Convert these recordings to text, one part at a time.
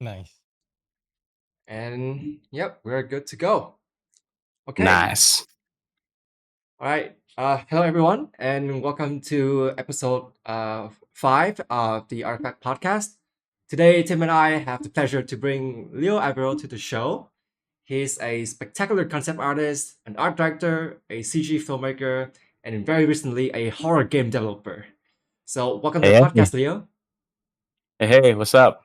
Nice. And yep, we're good to go. Okay. Nice. All right. Hello, everyone, and welcome to episode 5 of the Artefact podcast. Today, Tim and I have the pleasure to bring Leo Avero to the show. He's a spectacular concept artist, an art director, a CG filmmaker, and very recently, a horror game developer. So, welcome to the Hey, hey, podcast, Leo. hey, what's up?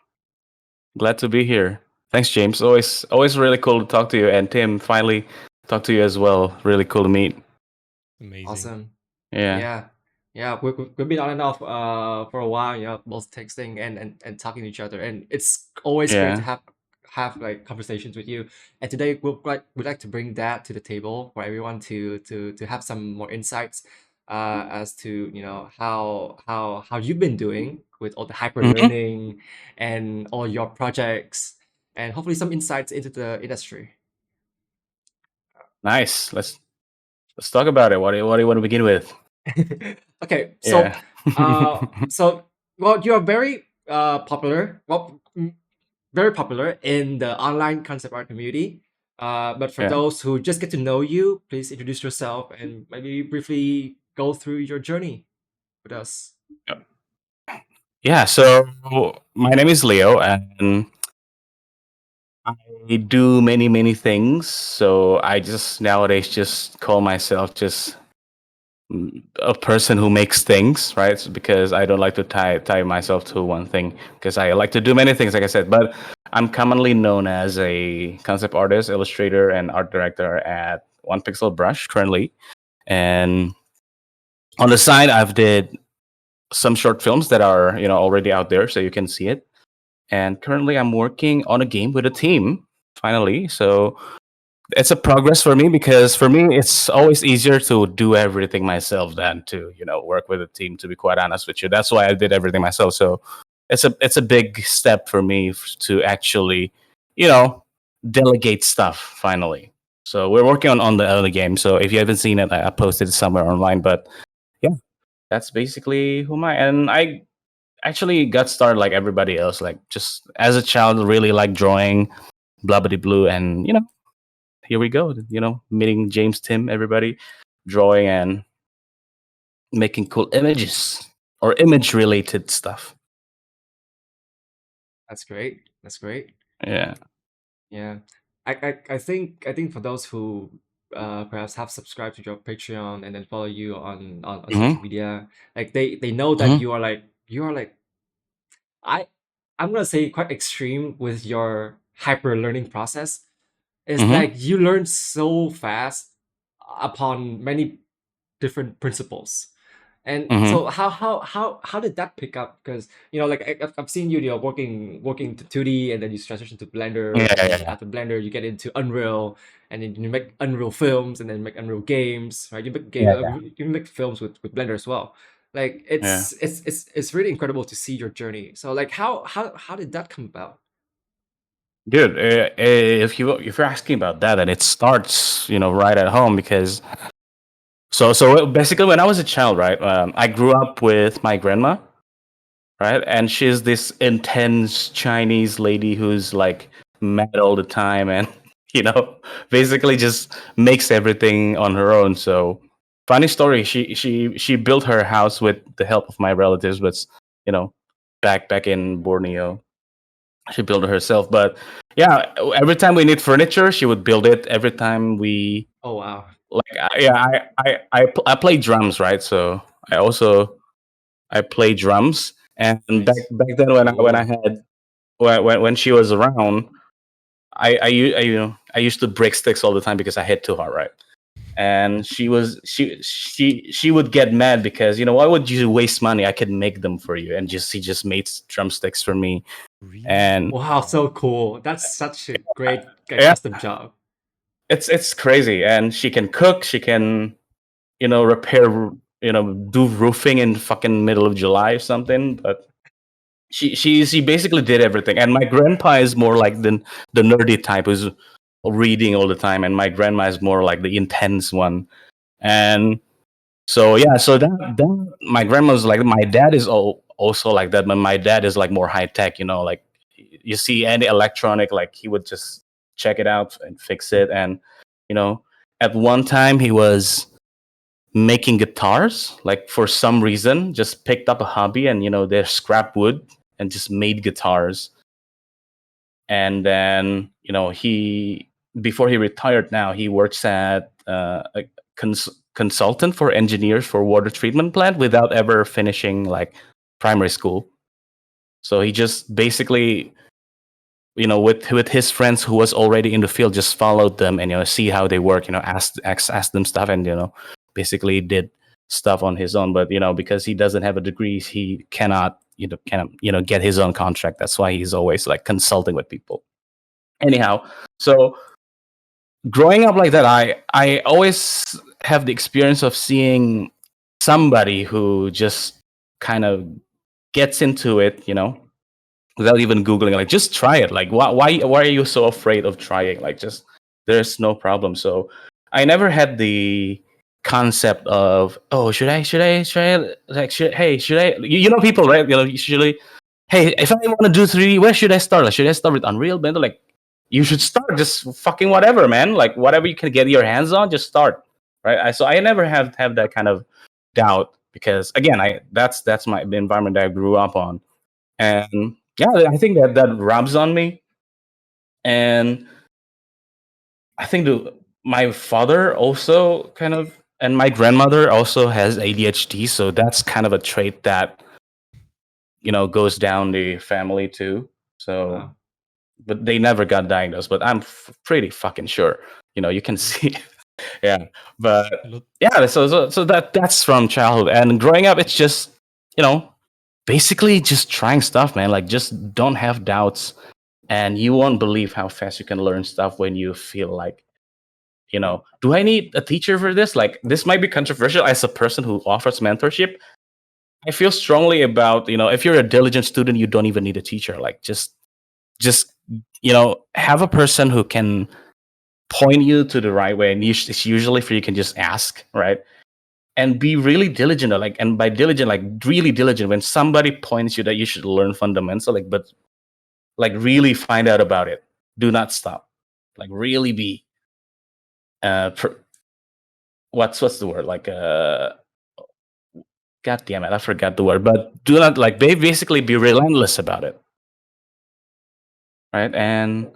Glad to be here. Thanks, James. Always really cool to talk to you. And Tim, finally talk to you as well. Really cool to meet. Amazing. Awesome. Yeah. Yeah. Yeah, we've been on and off for a while, both texting and talking to each other. And it's always great to Yeah. have like conversations with you. And today we'd like to bring that to the table for everyone to have some more insights as to, how you've been doing with all the hyper hmm learning and all your projects, and hopefully some insights into the industry. Nice. Let's talk about it. What do you want to begin with? Okay, so Yeah. uh, so well, you are very popular. Very popular in the online concept art community. But for yeah. those who just get to know you, please introduce yourself and maybe briefly go through your journey with us. Yeah. So my name is Leo, and I do many things. So I just nowadays just call myself just a person who makes things, right? Because I don't like to tie myself to one thing because I like to do many things, like I said. But I'm commonly known as a concept artist, illustrator, and art director at One Pixel Brush currently. And on the side, I've did some short films that are already out there, so you can see it. And currently, I'm working on a game with a team. Finally, so it's a progress for me because for me it's always easier to do everything myself than to work with a team, to be quite honest with you. That's why I did everything myself. So it's a big step for me to actually you know delegate stuff finally. So we're working on the other game, so if you haven't seen it, I posted it somewhere online. But yeah, that's basically who am I. And I actually got started like everybody else, like just as a child, really like drawing, blah blah blue. And here we go. Meeting James, Tim, everybody, drawing and making cool images or image related stuff. That's great. That's great. Yeah. Yeah, I think for those who perhaps have subscribed to your Patreon and then follow you on social hmm media, like they know that hmm you are like I I'm gonna say quite extreme with your hyper learning process. It's hmm like you learn so fast upon many different principles. And hmm so how did that pick up? Because like I've seen you, working to 2D, and then you transition to Yeah, Blender, and yeah, then yeah, after Blender you get into Unreal, and then you make Unreal films, and then make Unreal games, right? yeah, yeah. You make films with Blender as well. Like Yeah. it's really incredible to see your journey. So like how did that come about? Dude, if you're asking about that, then it starts right at home because so basically when I was a child, right, I grew up with my grandma, right, and she's this intense Chinese lady who's like mad all the time and you know basically just makes everything on her own. So funny story, she built her house with the help of my relatives, but you know back in Borneo. She built it herself. But yeah, every time we need furniture, she would build it. Every time we Oh wow. like, yeah, I play drums, right? So I play drums, and back Nice. back then when I Cool. had when she was around, I used to break sticks all the time because I hit too hard, right? And she would get mad because why would you waste money? I could make them for you, and she just made drumsticks for me. Really? And Wow, so cool. That's such a great yeah, custom job. it's crazy. And she can cook, she can repair, do roofing in fucking middle of July or something. But she basically did everything. And my grandpa is more like the nerdy type who's reading all the time, and my grandma is more like the intense one. And so yeah, so that my grandma's like, my dad is also like that, but my dad is like more high tech, like you see any electronic, like he would just check it out and fix it. And at one time he was making guitars, like for some reason just picked up a hobby, and they're scrap wood, and just made guitars. And then he, before he retired, now he works at a consultant for engineers for water treatment plant without ever finishing like primary school. So he just basically with his friends who was already in the field, just followed them and see how they work, ask them stuff, and basically did stuff on his own. But because he doesn't have a degree, he cannot get his own contract. That's why he's always like consulting with people. Anyhow, so growing up like that, I always have the experience of seeing somebody who just kind of gets into it, without even Googling, like just try it. Like why are you so afraid of trying? Like just, there's no problem. So I never had the concept of, oh, should I try it? Like should I, people, right? Usually, hey, if I want to do 3D, where should I start? Like should I start with Unreal? But like, you should start just fucking whatever, man. Like whatever you can get your hands on, just start, right? So I never have that kind of doubt, because again, that's the environment that I grew up on. And yeah, I think that rubs on me. And I think my father also kind of, and my grandmother also has ADHD, so that's kind of a trait that goes down the family too. So Wow. but they never got diagnosed, but I'm pretty fucking sure. You can see. Yeah, but yeah, so that's from childhood. And growing up, it's just basically just trying stuff, man. Like just don't have doubts, and you won't believe how fast you can learn stuff when you feel like, do I need a teacher for this? Like this might be controversial as a person who offers mentorship. I feel strongly about, if you're a diligent student, you don't even need a teacher. Like just have a person who can point you to the right way, and it's usually for you can just ask, right? And be really diligent, like, and by diligent, like really diligent, when somebody points you that you should learn fundamental, like, but like really find out about it. Do not stop. Like really be what's the word? Like God damn it, I forgot the word. But do not, like, basically be relentless about it. Right? And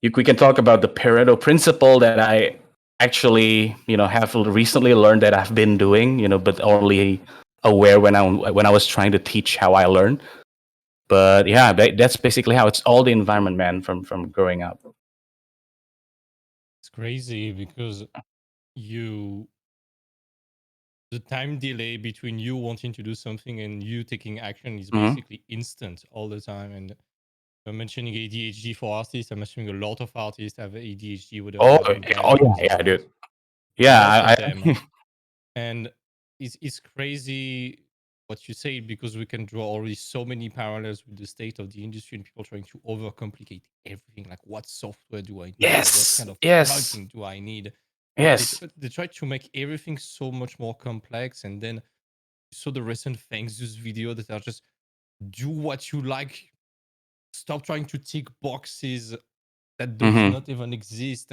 we can talk about the Pareto principle that I actually, have recently learned that I've been doing, but only aware when I was trying to teach how I learn. But yeah, that's basically how it's all the environment, man, from growing up. It's crazy because the time delay between you wanting to do something and you taking action is basically instant all the time. And I'm mentioning ADHD for artists. I'm assuming a lot of artists have ADHD, whether they have been diagnosed or yeah, not. dude. Yeah, Lots of them. And it's crazy what you say, because we can draw already so many parallels with the state of the industry and people trying to overcomplicate everything. Like, what software do I need? Yes. What kind of Yes. plugin do I need? Yes. They try to make everything so much more complex. And then you saw the recent Thanks Zeus video that are just do what you like. Stop trying to tick boxes that does not even exist.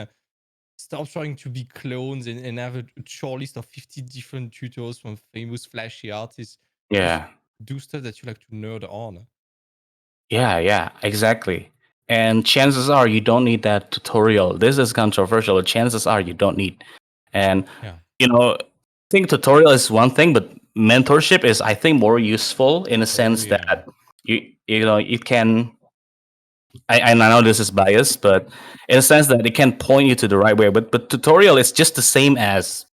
Stop trying to be clones and have a short list of 50 different tutorials from famous flashy artists. Yeah. Just do stuff that you like to nerd on. Yeah, exactly. And chances are you don't need that tutorial. This is controversial, but chances are you don't need. And Yeah. I think tutorial is one thing, but mentorship is, I think, more useful in a sense that it can. I know this is biased, but in a sense that it can point you to the right way. But tutorial is just the same as,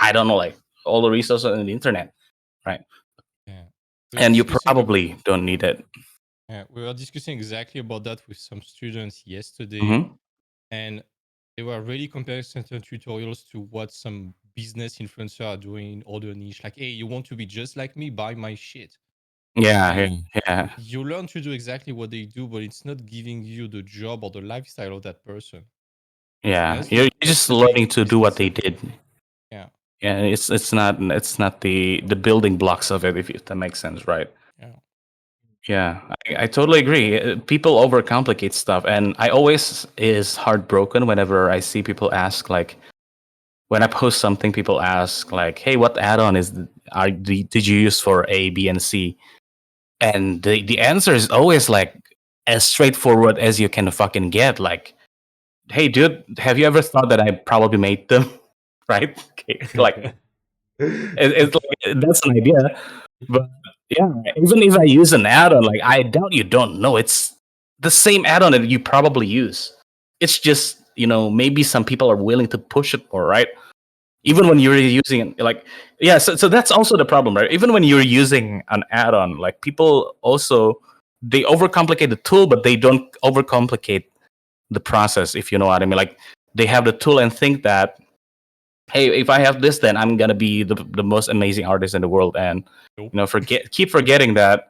I don't know, like all the resources on the internet, right? Yeah. And you probably don't need it. Yeah, we were discussing exactly about that with some students yesterday, and they were really comparing certain tutorials to what some business influencers are doing in other niche. Like, hey, you want to be just like me? Buy my shit. Yeah. You learn to do exactly what they do, but it's not giving you the job or the lifestyle of that person. Yeah, you're just learning to do what they did. Yeah. Yeah, it's not the building blocks of it, if that makes sense, right? Yeah. Yeah, I totally agree. People overcomplicate stuff, and I always is heartbroken whenever I see people ask, like, when I post something, people ask like, "Hey, what add-on did you use for A, B, and C?" And the answer is always like as straightforward as you can fucking get. Like, "Hey, dude, have you ever thought that I probably made them?" Right? Okay, like it's like that's an idea, but yeah, even if I use an add-on, like I doubt you don't know it's the same add-on that you probably use. It's just maybe some people are willing to push it more, right? Even when you're using it, like yeah, so that's also the problem, right? Even when you're using an add-on, like people also they overcomplicate the tool, but they don't overcomplicate the process, if you know what I mean. Like they have the tool and think that, hey, if I have this, then I'm gonna be the most amazing artist in the world, and Nope. keep forgetting that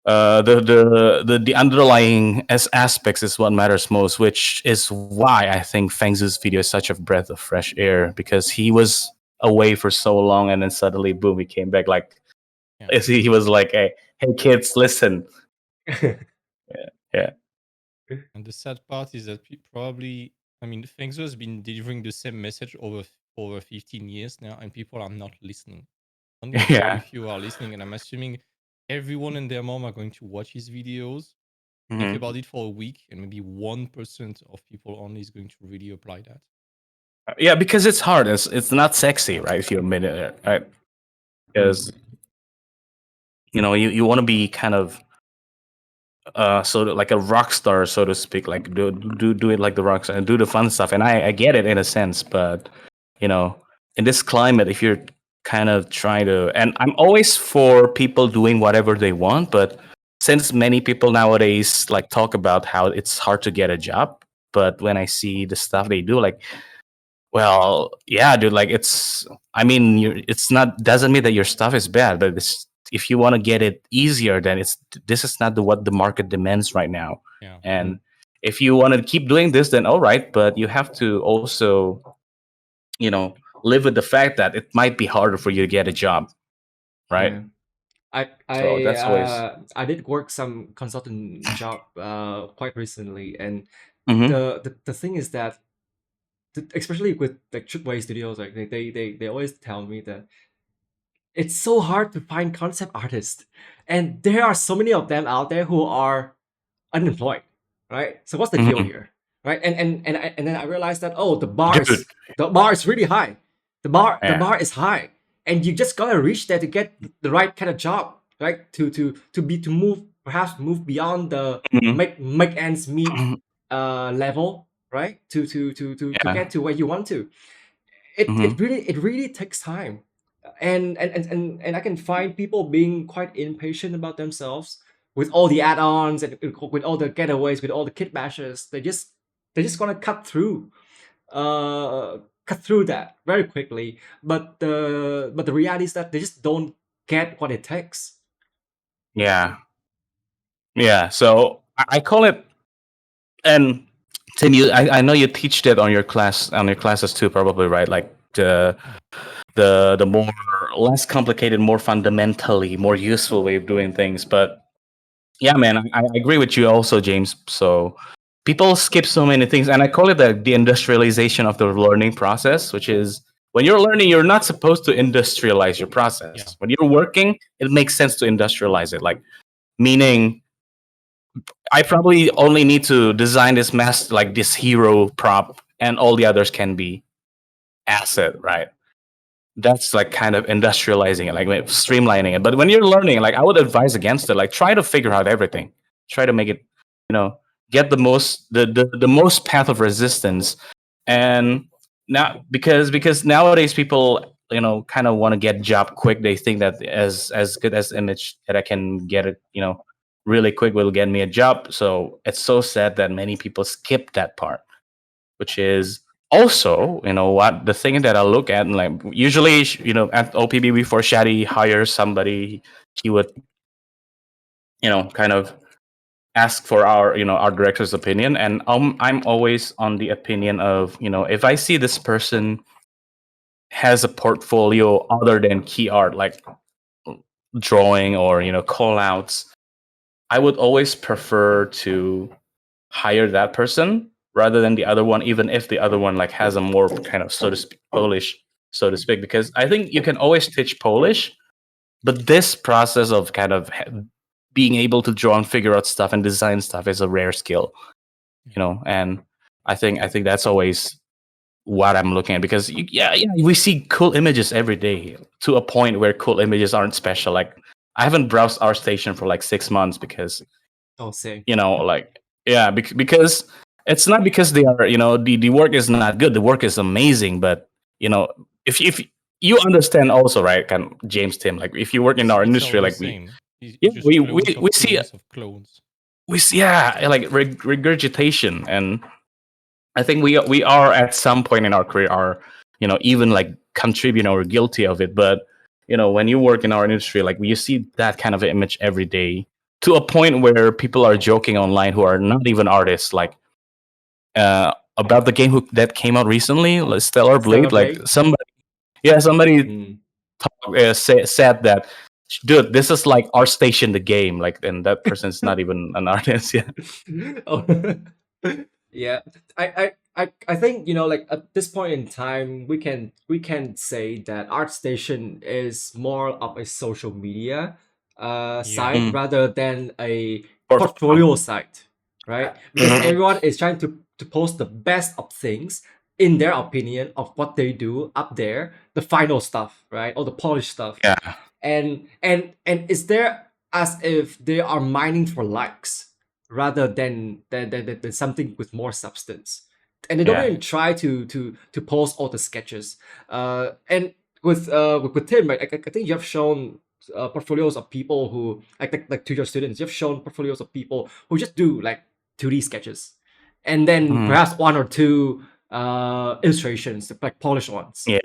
the underlying aspects is what matters most, which is why I think Fengzu's video is such a breath of fresh air, because he was away for so long and then suddenly boom, he came back. Like Yeah. he was like, hey kids, listen. Yeah. And the sad part is that probably, I mean, Fengzo has been delivering the same message over 15 years now, and people are not listening. Only a very Yeah. few are listening, and I'm assuming everyone and their mom are going to watch his videos, think Mhm. about it for a week, and maybe 1% of people only is going to really apply that. Yeah, because it's hard. It's not sexy, right? If you admit it, right? Because you want to be kind of sort of like a rock star, so to speak, like do it like the rock star and do the fun stuff. And I get it in a sense, but in this climate, if you're kind of trying to, and I'm always for people doing whatever they want, but since many people nowadays like talk about how it's hard to get a job, but when I see the stuff they do, like, well, yeah, dude, like I mean, it's not, doesn't mean that your stuff is bad, but if you want to get it easier, then this is not what the market demands right now. Yeah. And if you want to keep doing this, then all right, but you have to also, live with the fact that it might be harder for you to get a job, right? Yeah. I So I that's always. I did work some consultant job quite recently, and Hmm. the thing is that especially with like Tripway Studios, like they always tell me that it's so hard to find concept artists, and there are so many of them out there who are unemployed, right? So what's the deal Hmm. here, right? And then I realized that, oh, Dude. the bar is really high. The Yeah. bar is high, and you just gotta reach there to get the right kind of job, right? To move, perhaps move beyond the Hmm. make ends meet level, right? To Yeah. get to where you want to. Hmm. It really takes time, and I can find people being quite impatient about themselves with all the add-ons and with all the getaways, with all the kit bashes. They just gonna cut through that very quickly. But the reality is that they just don't get what it takes. Yeah. Yeah. So I call it. And Tim, I know you teach that on your classes too, probably, right? Like Yeah. the more less complicated, more fundamentally, more useful way of doing things. But yeah, man, I agree with you also, James. So people skip so many things, and I call it the industrialization of the learning process, which is when you're learning, you're not supposed to industrialize your process. Yeah. When you're working, it makes sense to industrialize it, like meaning I probably only need to design this like this hero prop, and all the others can be asset, right? That's like kind of industrializing it, like streamlining it. But when you're learning, like I would advise against it. Like try to figure out everything. Try to make it, you know, get the most path of resistance. And now because nowadays people kind of want to get job quick. They think that as good as image that I can get it really quick will get me a job. So it's so sad that many people skip that part, which is also what the thing that I look at, and like usually at OPB before Shadi hires somebody, he would kind of ask for our director's opinion, and I'm always on the opinion of if I see this person has a portfolio other than key art, like drawing or call outs, I would always prefer to hire that person rather than the other one, even if the other one like has a more kind of, so to speak, Polish, so to speak, because I think you can always teach Polish, but this process of kind of being able to draw and figure out stuff and design stuff is a rare skill, and I think that's always what I'm looking at, because yeah, we see cool images every day to a point where cool images aren't special. Like, I haven't browsed ArtStation for like 6 months because Oh, same. like, yeah, because it's not because they are, the work is not good. The work is amazing, but if you understand also, right, kind James, Tim, like if you work in our It's all industry, the like same. yeah It's just we we, clones we of see clones of clones. yeah, like regurgitation. And I think we are at some point in our career are even like contributing or guilty of it. But when you work in our industry, like you see that kind of image every day, to a point where people are joking online who are not even artists, like about the game that came out recently, like Stellar Stellar Blade. Like Blade. somebody Mm. said that, dude, this is like our station, the game. Like, and that person's not even an artist. Yeah. Oh. Yeah, I think like at this point in time we can say that ArtStation is more of a social media Yeah. site Mm. rather than a Portfolio. portfolio site, right? Because everyone is trying to post the best of things in their opinion of what they do up there, the final stuff, right? All the polished stuff. Yeah. And it's there as if they are mining for likes rather than something with more substance, and they don't Yeah. even try to post all the sketches. And with Tim, right, I think you have shown portfolios of people who like to your students, you've shown portfolios of people who just do like 2D sketches and then Mhm. perhaps one or two illustrations, like polished ones. Yeah.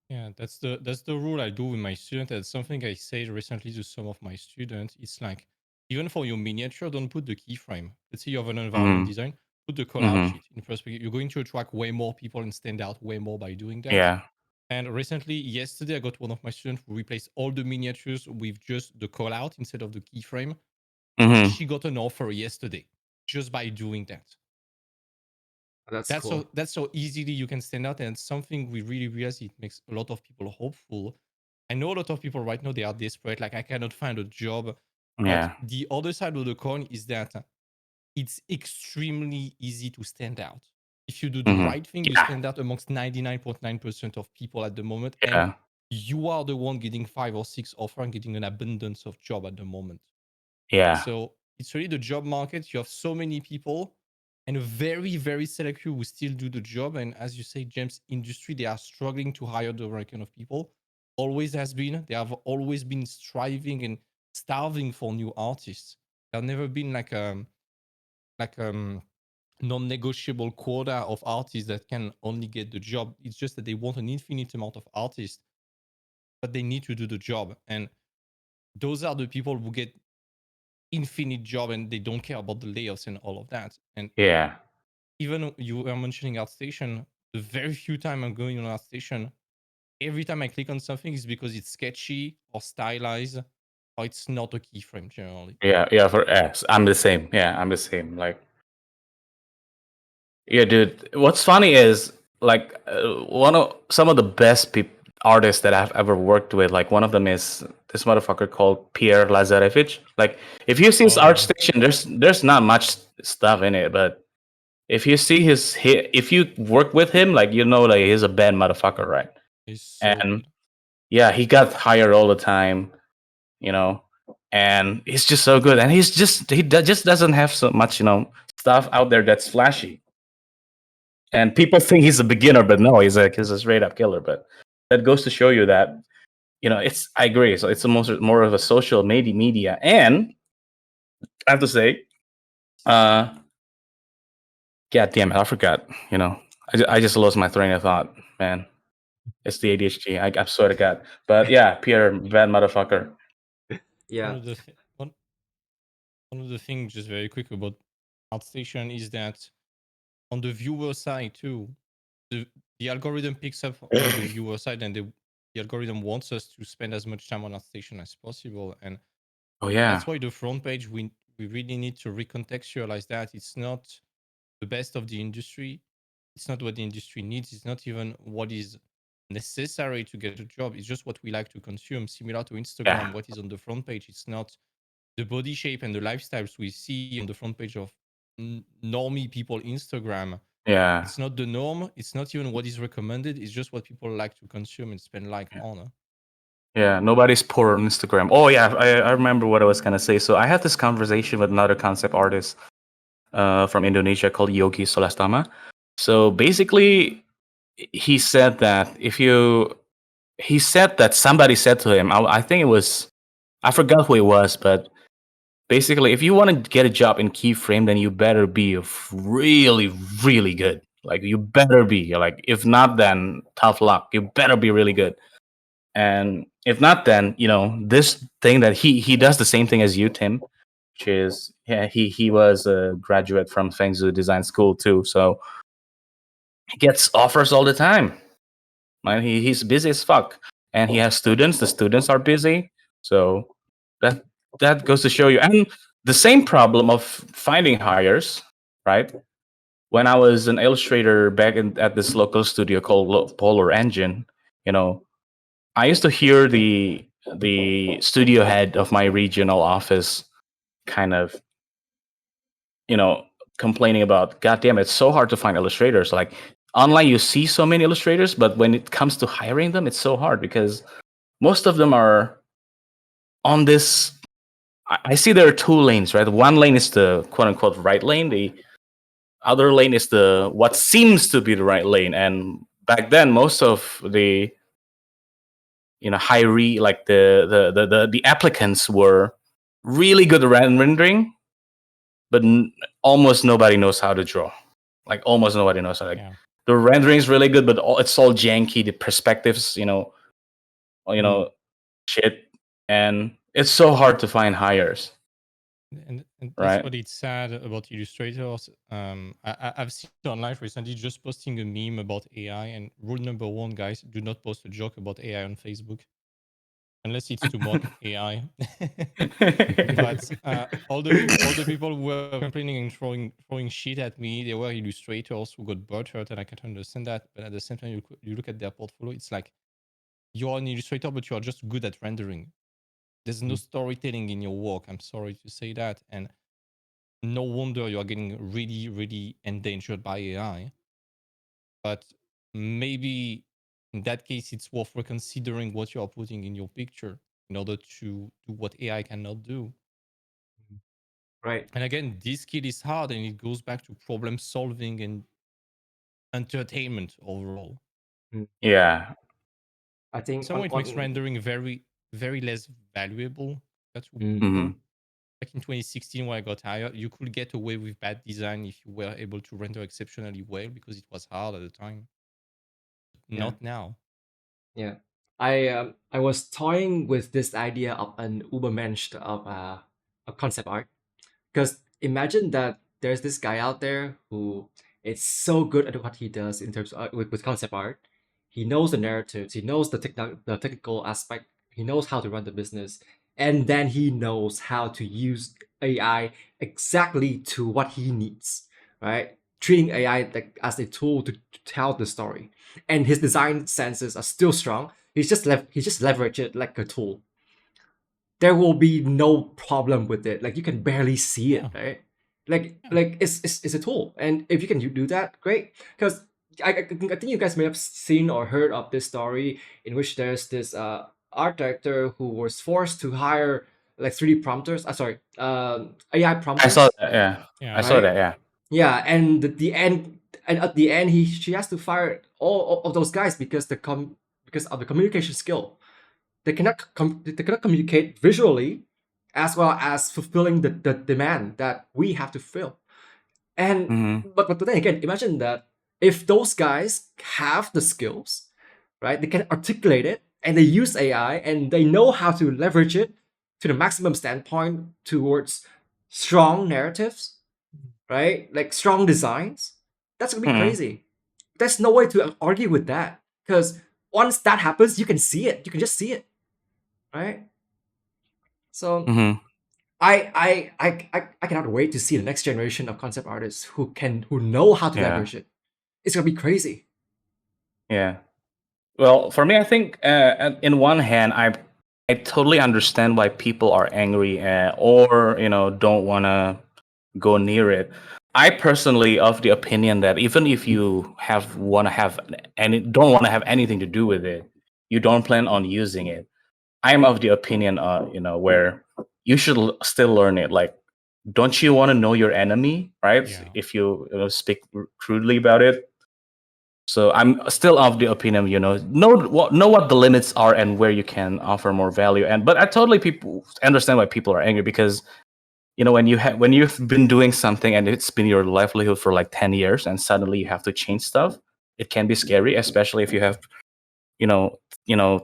Yeah, that's the rule I do with my students. That's something I said recently to some of my students. It's like, even for your miniature, don't put the keyframe. Let's say you have an environment Mhm. design, put the call out Mhm. sheet in perspective. You're going to attract way more people and stand out way more by doing that. Yeah. And recently, yesterday, I got one of my students who replaced all the miniatures with just the call out instead of the keyframe. Mhm. She got an offer yesterday just by doing that. That's That's cool. so easily you can stand out, and it's something we really realize it makes a lot of people hopeful. I know a lot of people right now, they are desperate, like I cannot find a job. But Yeah. the other side of the coin is that it's extremely easy to stand out. If you do the Mhm. right thing, you Yeah. stand out amongst 99.9% of people at the moment, and Yeah. you are the one getting 5 or 6 offers and getting an abundance of job at the moment. Yeah. So it's really the job market. You have so many people and a very, very select few who still do the job. And as you say, James, industry, they are struggling to hire the right kind of people. Always has been. They have always been striving and starving for new artists. There have never been like non-negotiable quota of artists that can only get the job. It's just that they want an infinite amount of artists, but they need to do the job. And those are the people who get infinite job and they don't care about the layoffs and all of that. And Yeah. even you were mentioning ArtStation, the very few time I'm going on ArtStation, every time I click on something is because it's sketchy or stylized or it's not a keyframe generally. Yeah. Yeah. For S, I'm the same. Yeah, I'm the same. Like, yeah, dude. What's funny is like one of some of the best artists that I've ever worked with. Like, one of them is this motherfucker called Pierre Lazarevich. Like, if you see his art Oh, station, there's not much stuff in it, but if you see if you work with him, like, like he's a bad motherfucker, right? it's so And good. yeah, he got hired all the time, you know, and he's just so good. And just doesn't have so much, stuff out there that's flashy. And people think he's a beginner, but no, he's a straight up killer. But that goes to show you that, it's, I agree. So it's more of a social media. And I have to say, uh, God damn it, I forgot. I just lost my train of thought, man. It's the ADHD. I swear to God. But yeah, Pierre, bad motherfucker. One Yeah. of the one of the things just very quick about ArtStation is that on the viewer side too, the the algorithm picks up on the viewer side and they the algorithm wants us to spend as much time on our station as possible, and Oh yeah. that's why the front page we really need to recontextualize that it's not the best of the industry. It's not what the industry needs. It's not even what is necessary to get a job. It's just what we like to consume. Similar to Instagram, Yeah. what is on the front page, it's not the body shape and the lifestyles we see on the front page of normie people Instagram. Yeah. It's not the norm. It's not even what is recommended. It's just what people like to consume and spend like on. Yeah, nobody's poor on Instagram. Oh yeah, I remember what I was gonna say. So I had this conversation with another concept artist from Indonesia called Yogi Solastama. So basically, he said that somebody said to him, I think it was, I forgot who it was, but basically, if you want to get a job in Keyframe, then you better be really, really good. Like you better be like, if not, then tough luck. You better be really good. And if not, then this thing that he does the same thing as you, Tim, which is he was a graduate from Fengzhou Design School too, so he gets offers all the time. Man, he's busy as fuck, and he has students. The students are busy, so that goes to show you. And the same problem of finding hires, right? When I was an illustrator back at this local studio called Polar Engine, I used to hear the studio head of my regional office kind of, complaining about, God damn, it's so hard to find illustrators. Like online, you see so many illustrators, but when it comes to hiring them, it's so hard because most of them are on this. I see there are two lanes, right? One lane is the quote unquote right lane. The other lane is the what seems to be the right lane. And back then, most of the hiree, like the applicants were really good at rendering, but almost nobody knows how to draw. Like almost nobody knows how. Like Yeah. the rendering is really good, but it's all janky. The perspectives, shit, and it's so hard to find hires. And that's Right. what it's sad about illustrators. I've seen it online recently just posting a meme about AI. And rule number one, guys, do not post a joke about AI on Facebook unless it's to mock AI. But all the people who were complaining and throwing shit at me, they were illustrators who got butthurt, and I can understand that. But at the same time, you look at their portfolio, it's like you're an illustrator, but you are just good at rendering. There's no storytelling in your work. I'm sorry to say that, and no wonder you are getting really, really endangered by AI. But maybe in that case, it's worth reconsidering what you are putting in your picture in order to do what AI cannot do. Right. And again, this skill is hard, and it goes back to problem solving and entertainment overall. Yeah. I think Someone it makes rendering very, very less valuable. That's Mm-hmm. back in 2016 when I got hired, you could get away with bad design if you were able to render exceptionally well because it was hard at the time. Not now. Yeah. I was toying with this idea of an Ubermensch of a concept art. Because imagine that there's this guy out there who is so good at what he does in terms of with concept art. He knows the narratives, he knows the technical aspect, he knows how to run the business, and then he knows how to use AI exactly to what he needs, right? Treating AI like as a tool to tell the story. And his design senses are still strong. He's just leverage it like a tool. There will be no problem with it. Like you can barely see it, Yeah. right? Like it's a tool, and if you can do that, great. Because I think you guys may have seen or heard of this story in which there's this art director who was forced to hire like 3D prompters. Sorry, AI prompters. I saw that. Yeah. Yeah. I saw that. Yeah. Yeah, and the end, and at the end, she has to fire all of those guys because because of the communication skill. They cannot communicate visually as well as fulfilling the demand that we have to fill. And Mm-hmm. but then again, imagine that if those guys have the skills, right? They can articulate it and they use AI and they know how to leverage it to the maximum standpoint towards strong narratives, right? Like strong designs. That's gonna be Mm-hmm. crazy. There's no way to argue with that because once that happens, you can see it. You can just see it, right? So Mm-hmm. I cannot wait to see the next generation of concept artists who know how to Yeah. leverage it. It's gonna be crazy. Yeah. Well, for me, I think in one hand, I totally understand why people are angry or don't want to go near it. I personally of the opinion that even if you want to have any don't want to have anything to do with it, you don't plan on using it. I'm of the opinion, where you should still learn it. Like, don't you want to know your enemy, right? Yeah. If you speak crudely about it. So I'm still of the opinion, know what the limits are and where you can offer more value. But I totally people understand why people are angry because when you've been doing something and it's been your livelihood for like 10 years and suddenly you have to change stuff, it can be scary, especially if you have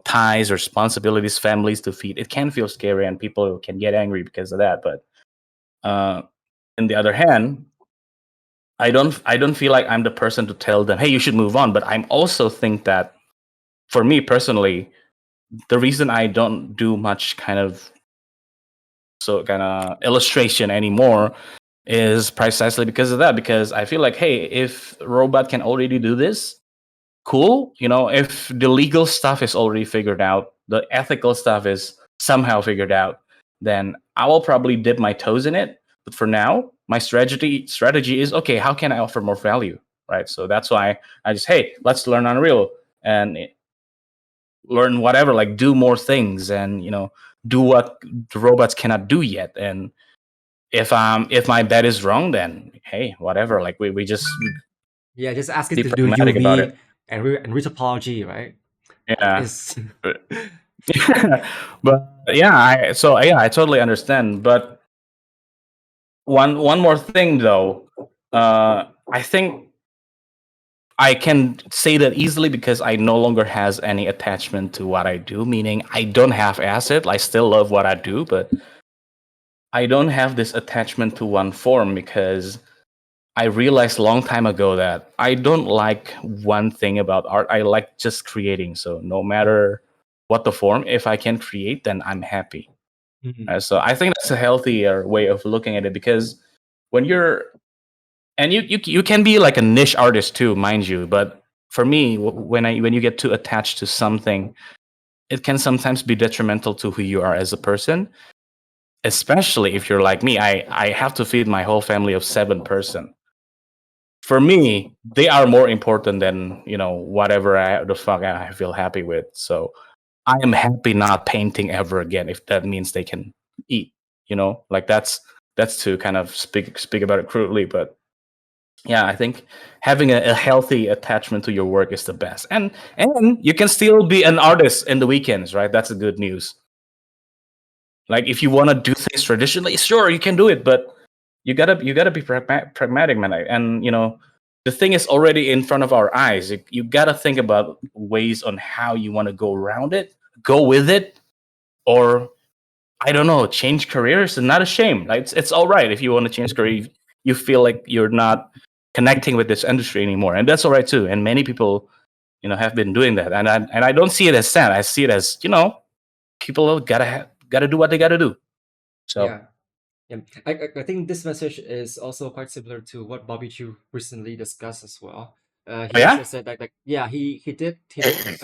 ties, responsibilities, families to feed. It can feel scary and people can get angry because of that. But uh on the other hand, I don't feel like I'm the person to tell them, hey, you should move on. But I'm also think that for me personally, the reason I don't do much kind of illustration anymore is precisely because of that. Because I feel like, hey, if robot can already do this, cool. If the legal stuff is already figured out, the ethical stuff is somehow figured out, then I will probably dip my toes in it. But for now, my strategy is, okay, how can I offer more value? Right. So that's why I just, hey, let's learn Unreal and learn whatever, like do more things and do what the robots cannot do yet. And if my bet is wrong, then hey, whatever. Like we just Yeah, just ask it be to do pragmatic about UV it. and retopology, right? Yeah. It's But yeah, I totally understand. But one more thing though, I think I can say that easily because I no longer has any attachment to what I do. Meaning, I don't have asset. I still love what I do, but I don't have this attachment to one form because I realized a long time ago that I don't like one thing about art. I like just creating. So no matter what the form, if I can create, then I'm happy. So I think that's a healthier way of looking at it because when you're and you can be like a niche artist too, mind you. But for me, when you get too attached to something, it can sometimes be detrimental to who you are as a person. Especially if you're like me, I have to feed my whole family of 7 person. For me, they are more important than whatever the fuck I feel happy with. So I am happy not painting ever again if that means they can eat. Like that's to kind of speak about it crudely, but yeah, I think having a healthy attachment to your work is the best, and you can still be an artist in the weekends, right? That's the good news. Like if you want to do things traditionally, sure you can do it, but you gotta be pragmatic, man. And the thing is already in front of our eyes. You gotta think about ways on how you want to go around it, go with it, or I don't know, change careers. And not a shame. Like it's all right if you want to change career. You feel like you're not connecting with this industry anymore, and that's all right too. And many people, have been doing that, and I don't see it as sad. I see it as people gotta do what they gotta do. So yeah. Yeah, I think this message is also quite similar to what Bobby Chu recently discussed as well. oh, He yeah. also said that like yeah he did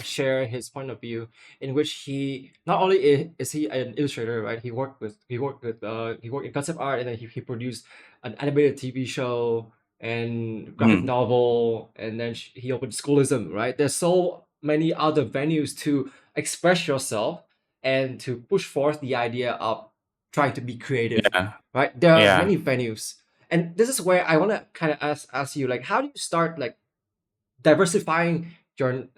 share his point of view in which he not only is he an illustrator, right? He worked in concept art, and then he produced an animated TV show and graphic Mhm. novel, and then he opened schoolism, right? There's so many other venues to express yourself and to push forth the idea of trying to be creative, Yeah. right? There are Yeah. many venues, and this is where I want to kind of ask you, like, how do you start like diversifying your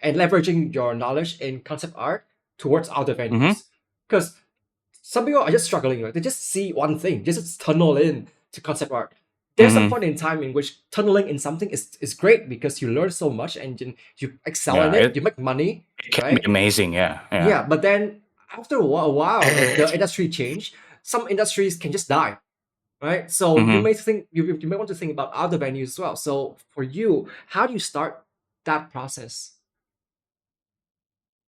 and leveraging your knowledge in concept art towards other Mm-hmm. venues? Because some people are just struggling, right? They just see one thing, just tunnel in to concept art. There's a Mm-hmm. point in time in which tunneling in something is great because you learn so much and you excel in Yeah. it, It you make money, it can be right? amazing. Yeah. Yeah. Yeah, but then after a while, the industry change. Some industries can just die, right? So you Mm-hmm. may think you may want to think about other venues as well. So for you, how do you start that process?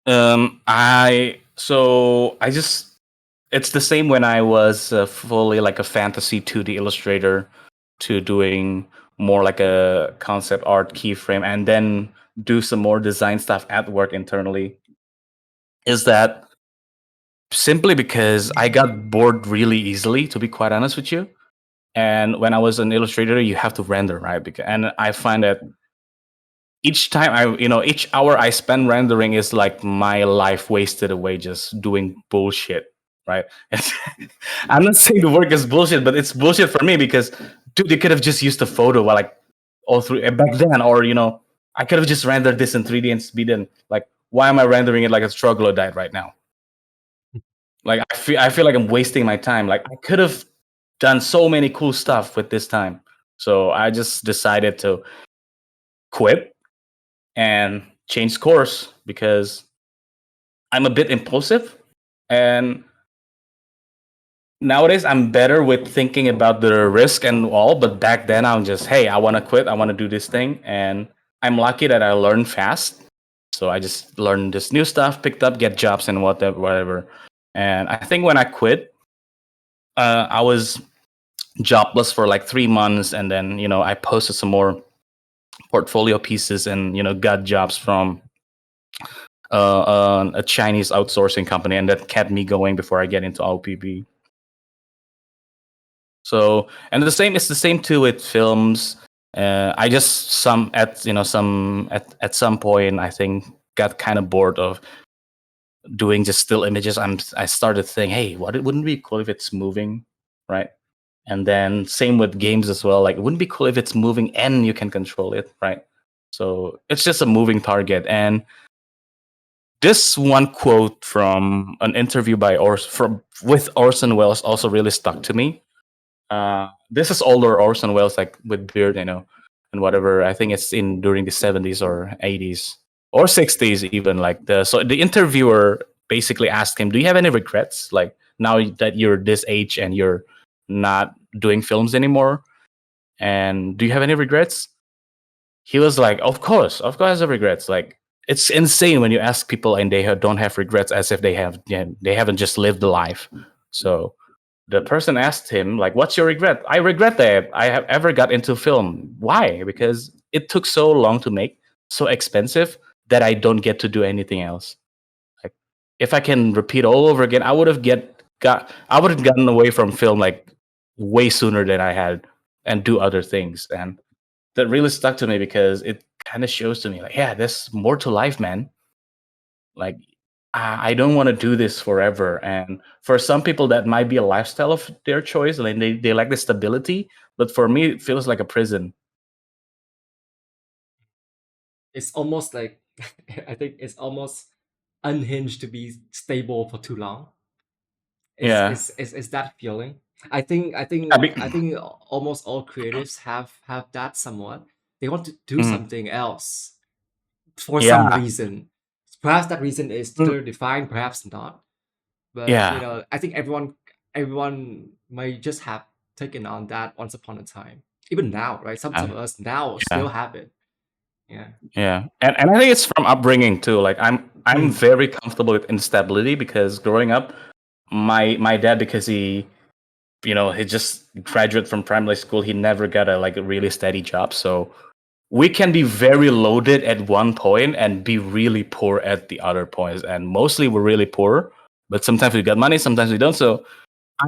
I just it's the same when I was fully like a fantasy 2D illustrator to doing more like a concept art keyframe and then do some more design stuff at work internally. Is that simply because I got bored really easily, to be quite honest with you. And when I was an illustrator, you have to render, right? And I find that each time each hour I spend rendering is like my life wasted away just doing bullshit, right? I'm not saying the work is bullshit, but it's bullshit for me because, dude, you could have just used a photo while like all through back then, or I could have just rendered this in 3D and be done. Like, why am I rendering it like a troglodyte right now? Like, I feel like I'm wasting my time. Like, I could have done so many cool stuff with this time. So I just decided to quit and change course because I'm a bit impulsive, and nowadays I'm better with thinking about the risk and all. But back then I'm just, hey, I want to quit, I want to do this thing, and I'm lucky that I learned fast. So I just learned this new stuff, picked up, get jobs and whatever. And I think when I quit, I was jobless for like 3 months, and then I posted some more portfolio pieces and got jobs from a Chinese outsourcing company, and that kept me going before I get into OPB. So, and it's the same too with films. I just at some point I think got kind of bored of doing just still images. I started thinking, hey, wouldn't it be cool if it's moving, right? And then same with games as well. Like, wouldn't it be cool if it's moving and you can control it, right? So it's just a moving target. And this one quote from an interview with Orson Welles also really stuck to me. This is older Orson Welles, like with beard, and whatever. I think it's in during the 70s or 80s or 60s even. So the interviewer basically asked him, "Do you have any regrets? Like now that you're this age and you're not doing films anymore, and do you have any regrets?" He was like, of course, I have regrets. Like, it's insane when you ask people and they don't have regrets, as if they haven't just lived the life. So the person asked him, like, what's your regret? I regret that I have ever got into film. Why? Because it took so long to make, so expensive, that I don't get to do anything else. Like, if I can repeat all over again, I would have gotten away from film like way sooner than I had and do other things. And that really stuck to me because it kind of shows to me, like, yeah, there's more to life, man. Like, I don't want to do this forever. And for some people, that might be a lifestyle of their choice, and they like the stability. But for me, it feels like a prison. It's almost like I think it's almost unhinged to be stable for too long. Yeah. Is that feeling? I think I I think be- I think almost all creatives have that somewhat. They want to do mm, something else for some yeah. reason. Perhaps that reason is Mm, clear defined, perhaps not. But yeah. I think everyone might just have taken on that once upon a time. Even now, right? Some Yeah. of us now still Yeah. have it. Yeah. Yeah. And I think it's from upbringing too. Like, I'm Mm. very comfortable with instability because growing up, my dad, because he just graduated from primary school, he never got a really steady job. So we can be very loaded at one point and be really poor at the other points. And mostly we're really poor, but sometimes we got money, sometimes we don't. So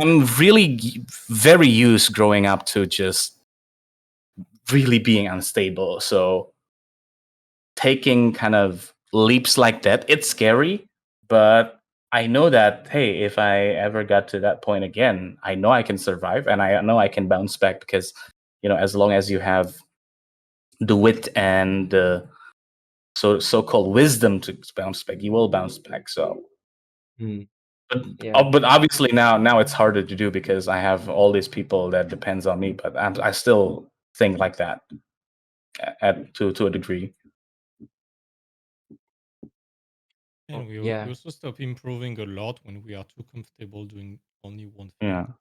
I'm really very used growing up to just really being unstable. So taking kind of leaps like that, it's scary, but I know that, hey, if I ever got to that point again, I know I can survive and I know I can bounce back because, as long as you have the wit and the so-called wisdom to bounce back, you will bounce back. So, Mm. but, Yeah. but obviously now it's harder to do because I have all these people that depends on me. But I still think like that to a degree. And Oh, we yeah. also stop improving a lot when we are too comfortable doing only one Yeah, thing.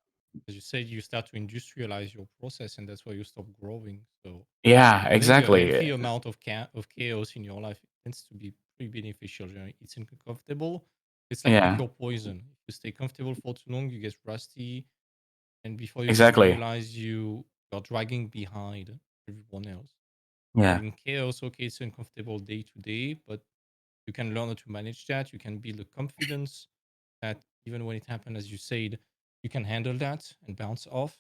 As you said, you start to industrialize your process, and that's why you stop growing. So yeah, having a exactly. healthy amount of chaos in your life tends to be pretty beneficial. You know, it's uncomfortable. It's like pick Yeah, your poison. If you stay comfortable for too long, you get rusty, and before you even exactly. realize you're dragging behind everyone else. But Yeah. in chaos, okay, it's uncomfortable day to day, but you can learn how to manage that. You can build a confidence that even when it happens, as you said, you can handle that and bounce off.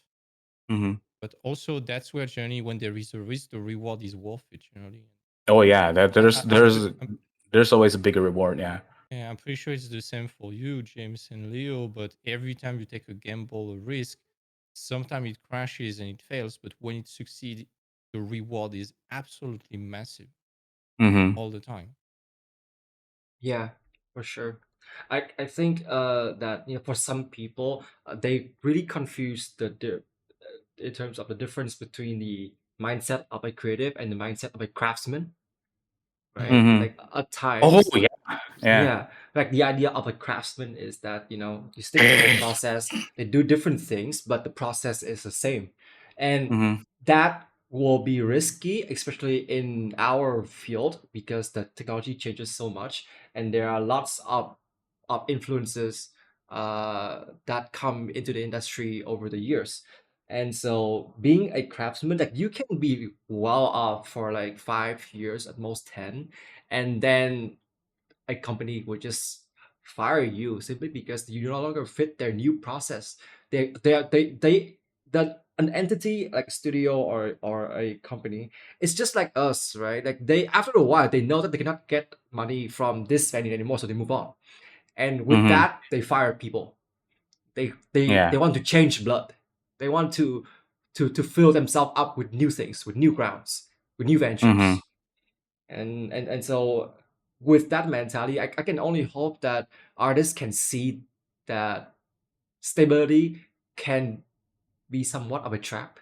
Hmm. But also, that's where journey, when there is a risk, the reward is worth it. Generally, Oh yeah, that I, there's always a bigger reward. Yeah. yeah, I'm pretty sure it's the same for you, James and Leo. But every time you take a gamble or risk, sometimes it crashes and it fails. But when it succeeds, the reward is absolutely massive Hmm. all the time. Yeah, for sure. I think that for some people they really confuse in terms of the difference between the mindset of a creative and the mindset of a craftsman, right? Mm, Hmm. Like at Oh times, yeah, yeah. yeah, like the idea of a craftsman is that you stick to a process, they do different things, but the process is the same. And Hmm. that will be risky, especially in our field, because the technology changes so much and there are lots of influences that come into the industry over the years. And so being a craftsman, like you can be well off for like 5 years, at most 10, and then a company would just fire you simply because you no longer fit their new process. They that an entity like studio or a company, it's just like us, right? Like they after a while they know that they cannot get money from this venue anymore, so they move on. And with Hmm. that, they fire people. They Yeah. want to change blood. They want to fill themselves up with new things, with new grounds, with new Hmm. ventures. And so with that mentality, I can only hope that artists can see that stability can be somewhat of a trap,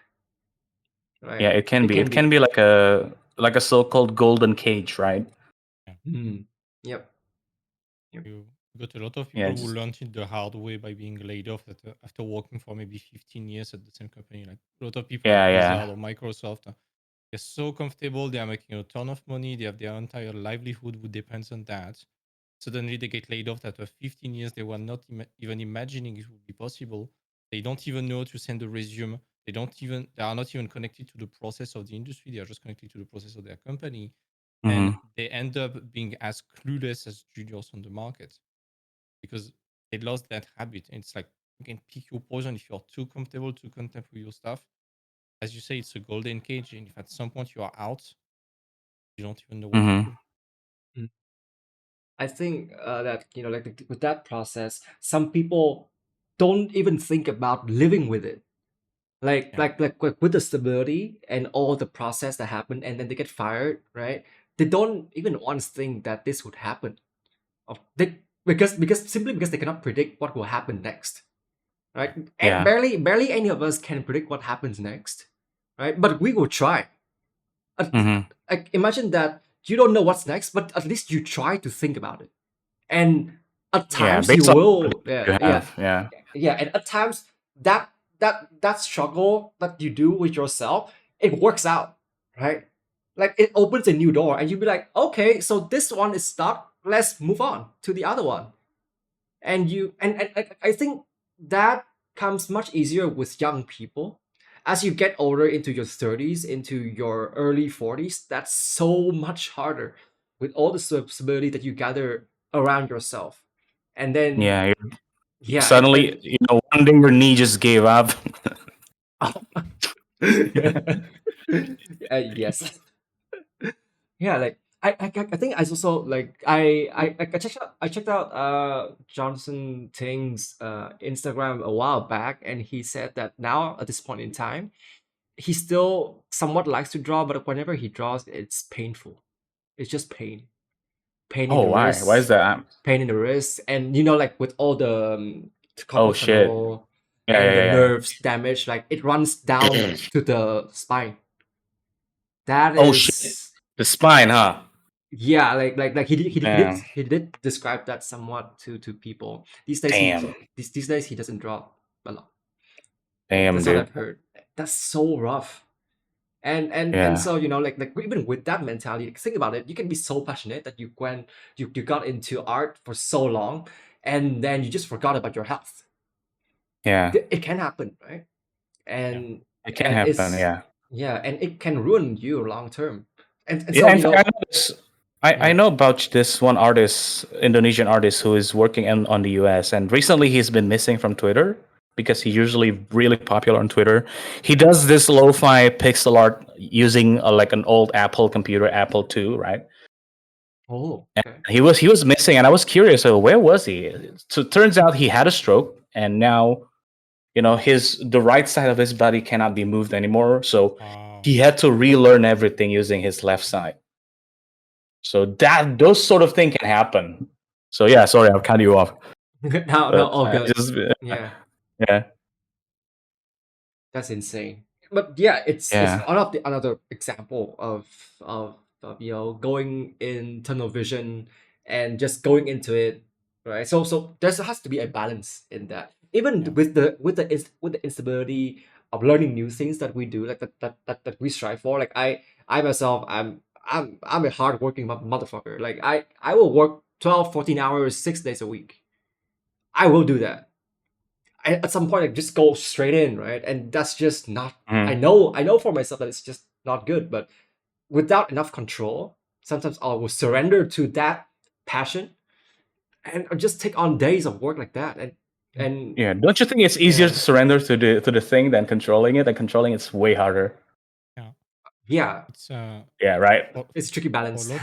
Yeah, right? it can It be. can It can be. be like a so-called golden cage, right? yeah. Hmm. Yep. Yep. You got a lot of Yeah. people who Just learned it the hard way by being laid off after working for maybe 15 years at the same company. Like a lot of people at yeah, Blizzard yeah. or Microsoft, they're so comfortable. They are making a ton of money. They have their entire livelihood who depends on that. Suddenly they get laid off after 15 years. They were not even imagining it would be possible. They don't even know to send a resume. They are not even connected to the process of the industry. They are just connected to the process of their company. And Hmm. they end up being as clueless as juniors on the market because they lost that habit. And it's like you can pick your poison if you're too comfortable, too content with your stuff. As you say, it's a golden cage. And if at some point you are out, you don't even know what to Hmm. do. Mm. I think that like with that process, some people don't even think about living with it. Like, Yeah. like like like with the stability and all the process that happened, and then they get fired, right? They don't even once think that this would happen. Because simply because they cannot predict what will happen next, right? Yeah. And Yeah. barely any of us can predict what happens next, right? But we will try. Hmm. Like imagine that you don't know what's next, but at least you try to think about it. And at Yeah. times you Based on will, what you yeah, have. Yeah. yeah. And at times that struggle that you do with yourself, it works out, right? Like it opens a new door, and you'll be like, okay, so this one is stuck. Let's move on to the other one. And I think that comes much easier with young people. As you get older into your 30s, into your early 40s, that's so much harder with all the stability that you gather around yourself. And then Yeah. yeah, Suddenly, one day your knee just gave up. yes. Yeah, like I think I also like I checked out Jonathan Ting's Instagram a while back, and he said that now at this point in time he still somewhat likes to draw, but whenever he draws it's painful. It's just pain in Oh, the why? Why is wrist, that? pain in the wrist, and like with all the Oh carpal shit. tunnel Yeah, and the yeah, nerves damage, like it runs down yeah. to the spine. That Oh shit. is. The spine, huh? Yeah, like Damn. he did describe that somewhat to people. These days Damn. these days he doesn't draw a lot. Damn, That's what dude. I've heard. That's so rough. And Yeah. so, like even with that mentality, think about it, you can be so passionate that you got into art for so long, and then you just forgot about your health. Yeah. It can happen, right? Yeah. and It can and happen. it's Yeah. yeah, and it can ruin you long term. And Yeah. so, In fact, I know this. I yeah. know about this one artist, Indonesian artist, who is working on the US, and recently he's been missing from Twitter because he's usually really popular on Twitter. He does this lo-fi pixel art using like an old Apple computer, Apple II, right? Oh, okay. He was missing, and I was curious. So where was he? So it turns out he had a stroke, and now the right side of his body cannot be moved anymore. So Wow. he had to relearn everything using his left side. So those sort of thing can happen. So yeah, sorry, I'll cut you off. No, But all good. just Yeah, yeah, that's insane. But yeah, it's yeah, another example of going in tunnel vision and just going into it, right? So there has to be a balance in that. Even Yeah. with the instability of learning new things that we do, like that we strive for. Like I myself, I'm a hardworking motherfucker. Like I will work 12, 14 hours, 6 days a week. I will do that. At some point, like just go straight in, right? And that's just not. I mhm, know for myself that it's just not good. But without enough control, sometimes I will surrender to that passion and I'll just take on days of work like that. And yeah. Don't you think it's easier to yeah, surrender to the thing than controlling it? And controlling it's way harder. Yeah. yeah, It's Yeah, right. for, it's a tricky for a balance. lot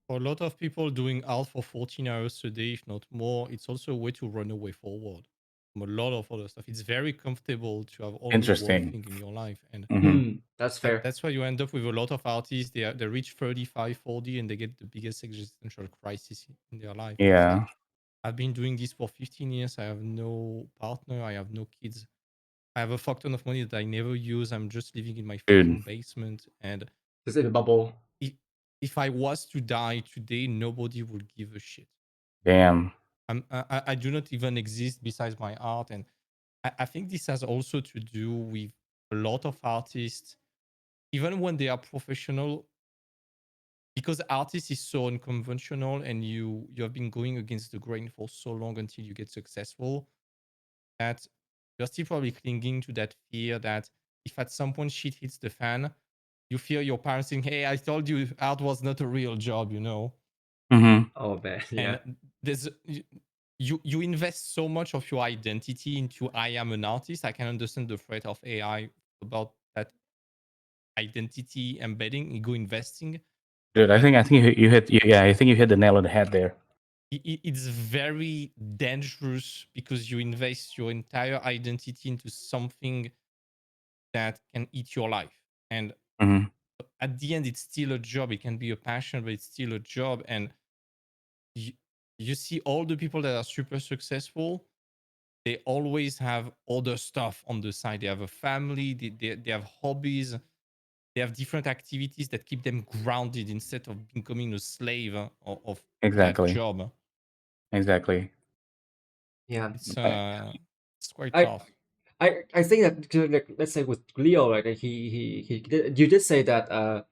for a lot of people doing art for 14 hours a day, if not more, it's also a way to run away forward from a lot of other stuff. It's very comfortable to have only one Interesting. thing in your life. And Hmm. That's fair. that's why you end up with a lot of artists. They reach 35, 40, and they get the biggest existential crisis in their life. It's like, Yeah, I've been doing this for 15 years. I have no partner. I have no kids. I have a fuck ton of money that I never use. I'm just living in my dude. fucking basement. And Just in a bubble. if, if I was to die today, nobody would give a shit. Damn. I do not even exist besides my art. And I think this has also to do with a lot of artists, even when they are professional, because artist is so unconventional and you have been going against the grain for so long until you get successful that you're still probably clinging to that fear that if at some point shit hits the fan, you fear your parents saying, "Hey, I told you art was not a real job," you know. Hmm. Oh man, yeah. And there's you invest so much of your identity into I am an artist. I can understand the threat of AI about that identity embedding, ego investing, Dude, I and think you hit yeah, I think you hit the nail on the head there. it's very dangerous because you invest your entire identity into something that can eat your life. And Hmm. at the end, it's still a job. It can be a passion, but it's still a job. And you, you see all the people that are super successful, they always have other stuff on the side. They have a family, they have hobbies, they have different activities that keep them grounded instead of becoming a slave of that Exactly. job. Exactly. Yeah. It's I, uh, it's quite I tough. I think that, like, let's say with Leo, like, you did say that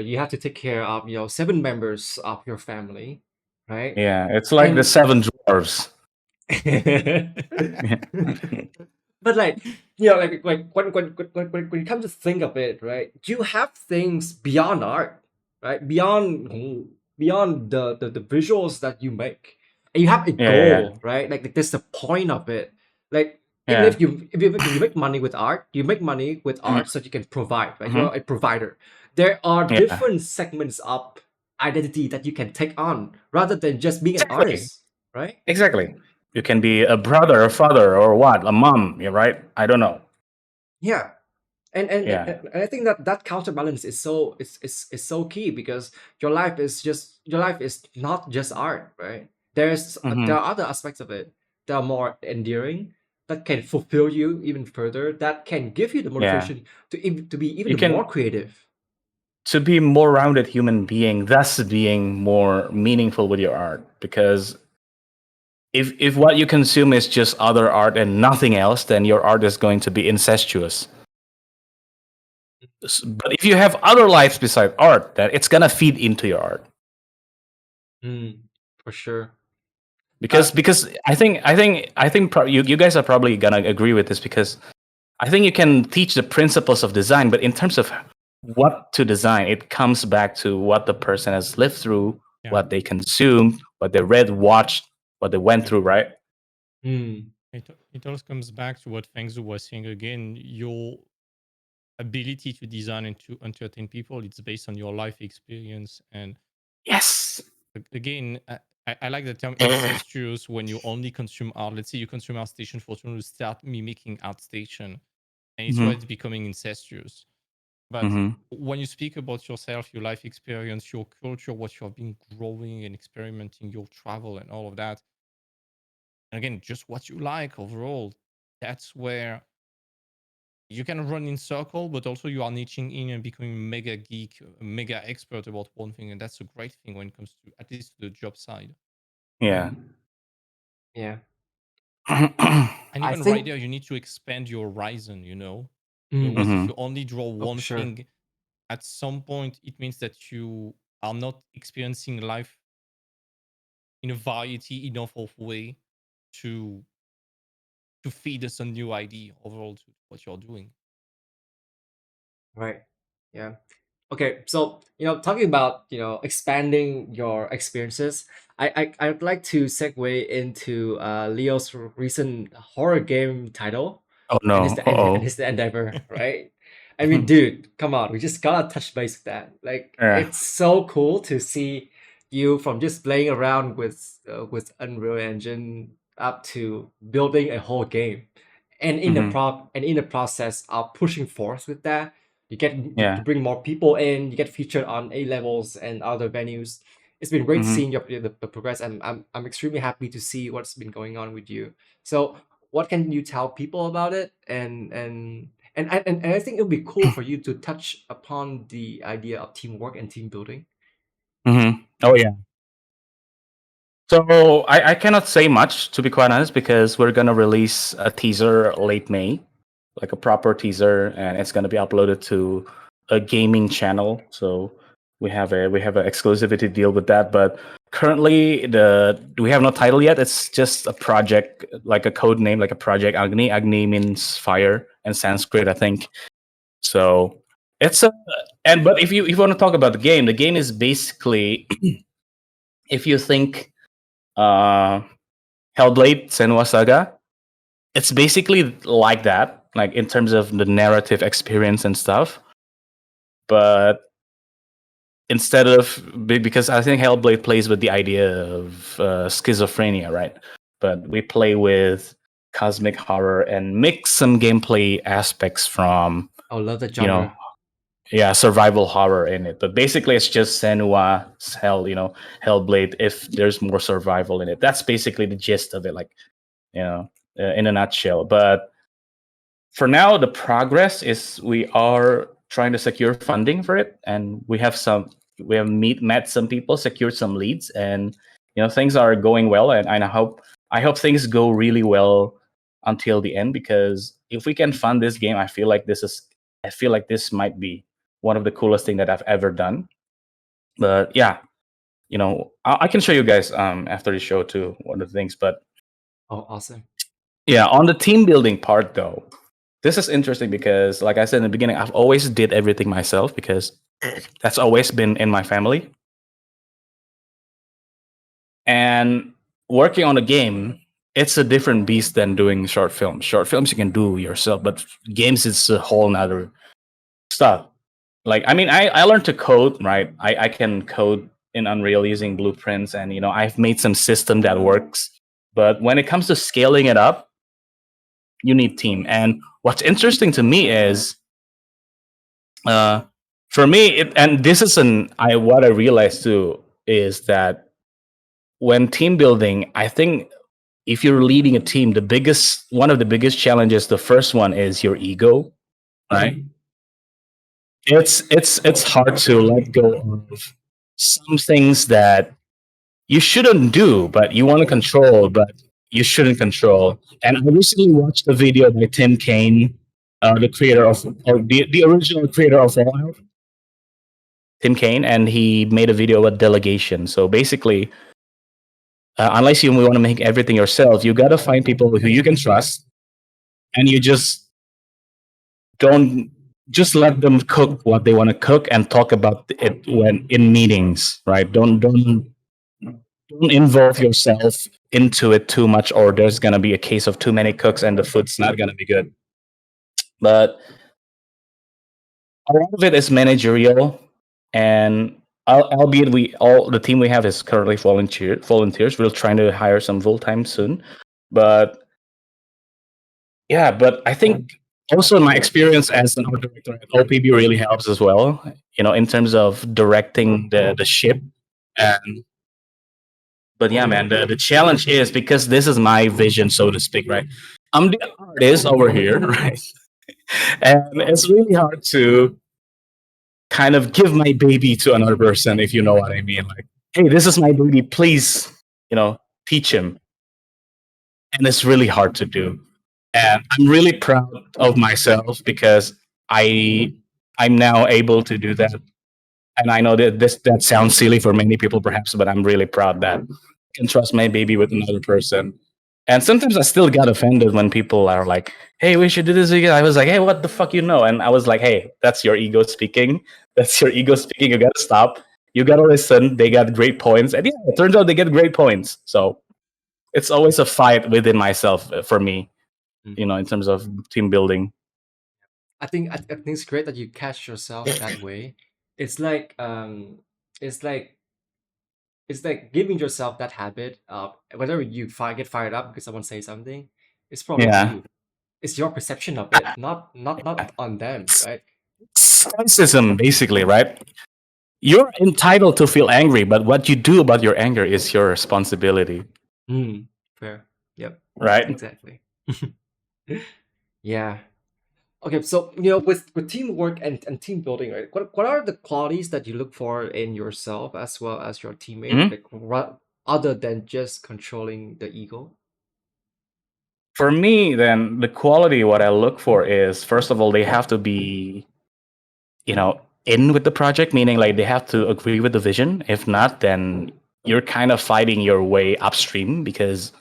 you have to take care of, 7 members of your family, right? yeah, it's like the And seven dwarves. but like, like when you come to think of it, right? You have things beyond art, right? Beyond the visuals that you make, and you have a Yeah, yeah, goal, right? Like that's the point of it. Like, even yeah, if you make money with art, you make money with yeah. art so you can provide, right? Hmm. You're a provider. There are Yeah, different segments of identity that you can take on rather than just being an exactly, artist, right? exactly. You can be a brother, a father, or what, a mom. Yeah, right. I don't know. Yeah. Yeah. And I think that counterbalance is so key, because your life is not just art, right? There Hmm. are other aspects of it that are more endearing, that can fulfill you even further, that can give you the Yeah. motivation to be even You more can creative. to be more rounded human being, thus being more meaningful with your art. Because if what you consume is just other art and nothing else, then your art is going to be incestuous. But if you have other lives beside art, that it's gonna feed into your art. For sure. Because you guys are probably gonna agree with this, because I think you can teach the principles of design, but in terms of what to design, it comes back to what the person has lived through, Yeah. what they consumed, what they read, watched, what they went Yeah. through, right? It always comes back to what Fengzu was saying again. Your ability to design and to entertain people, it's based on your life experience. And Yes. again, I like the term incestuous when you only consume art. Let's say you consume art station for someone to start mimicking art station, and it's why it's becoming incestuous. But when you speak about yourself, your life experience, your culture, what you have been growing and experimenting, your travel and all of that, and again, just what you like overall, that's where you can run in circle, but also you are niching in and becoming mega geek, mega expert about one thing, and that's a great thing when it comes to at least the job side. Yeah. Yeah. And I even right think. there, you need to expand your horizon. Mm, Otherwise, if you only draw oh, one for sure. thing, at some point it means that you are not experiencing life in a variety enough of way to feed us a new idea overall to what you're doing. Right. Yeah. Okay, so talking about expanding your experiences, I'd like to segue into Leo's recent horror game title, Oh and no. his endeavor, right? I mean, dude, come on, we just gotta touch base with that. Like, Yeah. it's so cool to see you from just playing around with Unreal Engine up to building a whole game, and in the process of pushing forth with that, you get to Yeah. bring more people in. You get featured on A levels and other venues. It's been great seeing the progress, and I'm extremely happy to see what's been going on with you. So, what can you tell people about it? And I think it would be cool for you to touch upon the idea of teamwork and team building. Oh yeah. So I cannot say much, to be quite honest, because we're gonna release a teaser late May, like a proper teaser, and it's gonna be uploaded to a gaming channel. So we have an exclusivity deal with that. But currently, we have no title yet. It's just a project, like a code name, like a project Agni. Agni means fire in Sanskrit, I think. So it's a but if you want to talk about the game is basically if you think uh Hellblade Senua Saga, it's basically like that, like in terms of the narrative experience and stuff. But instead of because I think Hellblade plays with the idea of schizophrenia, right? But we play with cosmic horror and mix some gameplay aspects from I love that you know genre. yeah, survival horror in it. But basically, it's just Senua's Hellblade. If there's more survival in it, that's basically the gist of it. Like in a nutshell. But for now, the progress is we are trying to secure funding for it, and we have met some people, secured some leads, and things are going well. And I hope things go really well until the end, because if we can fund this game, I feel like this might be one of the coolest thing that I've ever done. But yeah, I can show you guys after the show too one of the things. But Oh, awesome. yeah, on the team building part though, this is interesting because, like I said in the beginning, I've always did everything myself because that's always been in my family. And working on a game, it's a different beast than doing short films. Short films you can do yourself, but games is a whole nother stuff. Like, I mean, I learned to code, right? I can code in Unreal using blueprints, and I've made some system that works. But when it comes to scaling it up, you need team. And what's interesting to me is uh, for me, and this is what I realized too is that when team building, I think if you're leading a team, one of the biggest challenges, the first one is your ego, right? It's hard to let go of some things that you shouldn't do, but you want to control, but you shouldn't control. And I recently watched a video by Tim Kaine. the creator of, or the original creator of Fallout, Tim Kaine, and he made a video about delegation. So basically, unless you want to make everything yourself, you got to find people who you can trust, and you don't just let them cook what they want to cook and talk about it when in meetings, right? Don't involve yourself into it too much, or there's gonna be a case of too many cooks and the food's not gonna be good. But a lot of it is managerial, and albeit all the team we have is currently volunteers. We're trying to hire some full time soon, but yeah. But I think also my experience as an art director at OPB really helps as well. In terms of directing the ship. And but yeah, man, the challenge is because this is my vision, so to speak, right? I'm the artist over here, right? And it's really hard to kind of give my baby to another person, if you know what I mean. Like, hey, this is my baby, please, teach him. And it's really hard to do. And I'm really proud of myself because I I'm now able to do that. And I know that that sounds silly for many people, perhaps, but I'm really proud that I can trust my baby with another person. And sometimes I still got offended when people are like, "Hey, we should do this again." I was like, "Hey, what the fuck, you know?" And I was like, "Hey, that's your ego speaking. That's your ego speaking. You gotta stop. You gotta listen. They got great points, and yeah, it turns out they get great points. So it's always a fight within myself for me, in terms of team building. I think it's great that you catch yourself that way. It's like it's like it's like giving yourself that habit. Whenever you get fired up because someone says something, it's probably on Yeah, you. It's your perception of it, not on them, right? stoicism, basically, right? You're entitled to feel angry, but what you do about your anger is your responsibility, Fair. Yep. right? Exactly. Yeah. Okay, so with teamwork and team building, right? What are the qualities that you look for in yourself as well as your teammate, Mhm. like other than just controlling the ego? For me, then the quality what I look for is first of all they have to be, in with the project, meaning like they have to agree with the vision. If not, then you're kind of fighting your way upstream because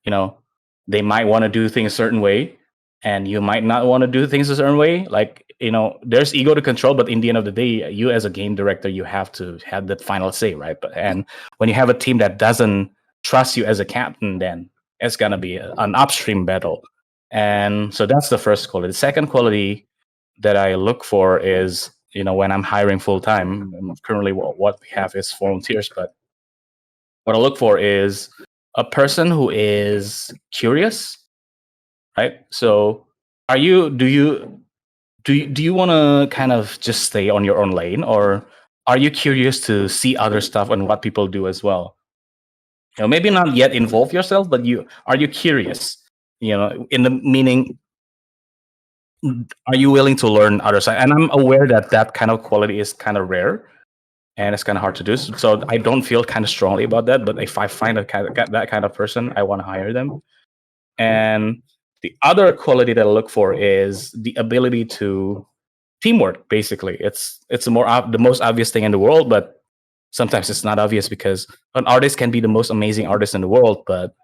you know they might want to do things a certain way and you might not want to do things a certain way. Like, there's ego to control, but in the end of the day, you as a game director, you have to have that final say, right? And when you have a team that doesn't trust you as a captain, then it's going to be an upstream battle. And so that's the first quality. The second quality that I look for is, when I'm hiring full time, currently what we have is volunteers, but what I look for is a person who is curious, right? So, are you do you want to kind of just stay on your own lane, or are you curious to see other stuff and what people do as well? Maybe not yet involve yourself, but are you curious? In the meaning, are you willing to learn other side? And I'm aware that that kind of quality is kind of rare and it's kind of hard to do. So I don't feel kind of strongly about that. But if I find that kind of person, I want to hire them. And the other quality that I look for is the ability to teamwork. Basically, it's the most obvious thing in the world, but sometimes it's not obvious because an artist can be the most amazing artist in the world, but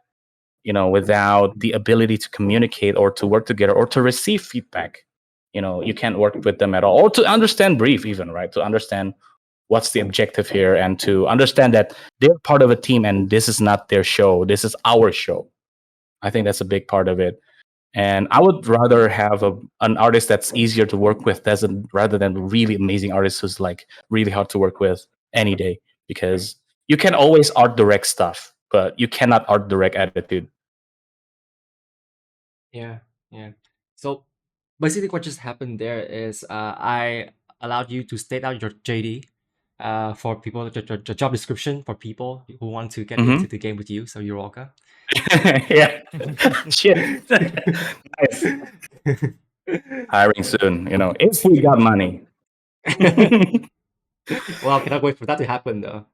without the ability to communicate or to work together or to receive feedback, you can't work with them at all, or to understand brief even, right? To understand what's the objective here and to understand that they're part of a team and this is not their show, this is our show. I think that's a big part of it. And I would rather have an artist that's easier to work with doesn't rather than really amazing artist who's like really hard to work with any day, because you can always art direct stuff but you cannot art direct attitude. Yeah, yeah. So basically, what just happened there is I allowed you to state out your JD for people, the job description for people who want to get into Hmm. the game with you. So you're welcome. Yeah. Shit. Nice. Hiring soon, if we got money. Well, cannot wait for that to happen though.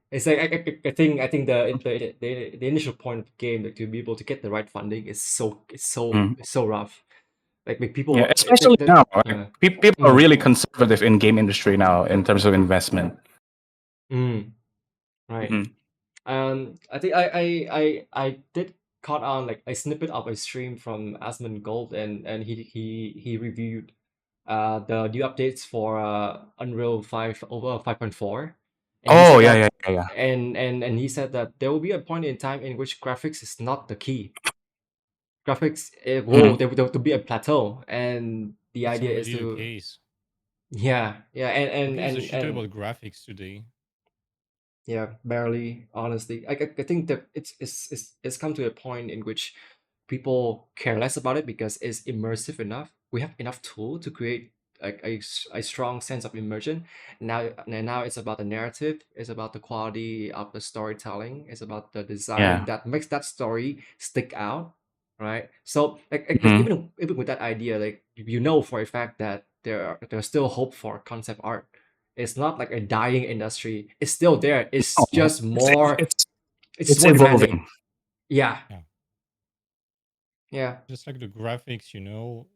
It's like I think the initial point of the game, like, to be able to get the right funding is so Mm. it's so rough. Like people, Yeah, especially now, right? yeah. People are Mm, really conservative in game industry now in terms of investment. right. Mhm. I think I did caught on like a snippet of a stream from Asmund Gold, and he reviewed the new updates for Unreal 5 over 5.4, and he Oh said yeah, that yeah, yeah, yeah. and he said that there will be a point in time in which graphics is not the key. Graphics Mhm. there will be a plateau, and the That's idea is already the to case. yeah, Who gives a shit and about graphics today? yeah, barely, honestly. I think that it's come to a point in which people care less about it because it's immersive enough. We have enough tool to create like a strong sense of immersion. Now it's about the narrative, it's about the quality of the storytelling, it's about the design Yeah. that makes that story stick out, right? So like Mhm. even with that idea, like you know for a fact that there's still hope for concept art. It's not like a dying industry. It's still there. Oh, It's just it's more demanding. evolving. Yeah. Yeah. Yeah. Just like the graphics,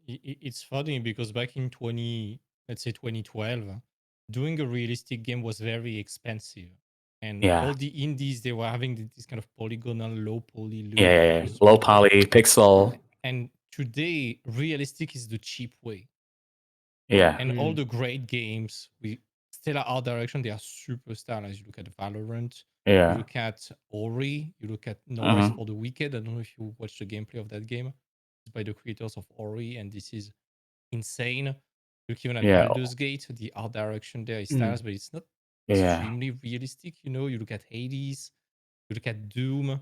it's funny because back in let's say 2012, doing a realistic game was very expensive, and Yeah. all the indies, they were having this kind of polygonal, low poly Yeah, look. yeah, It yeah. was Low more, poly, pixel. and today realistic is the cheap way. Yeah. And all the great games, we still are art direction, they are super stylized. You look at Valorant, you Yeah. look at Ori, you look at No Rest Mhm. for the Wicked. I don't know if you watched the gameplay of that game. It's by the creators of Ori, and this is insane. Look even at Yeah. Baldur's Gate, the art direction there is Mm. stylized, but it's not Yeah. extremely realistic. You look at Hades, you look at Doom.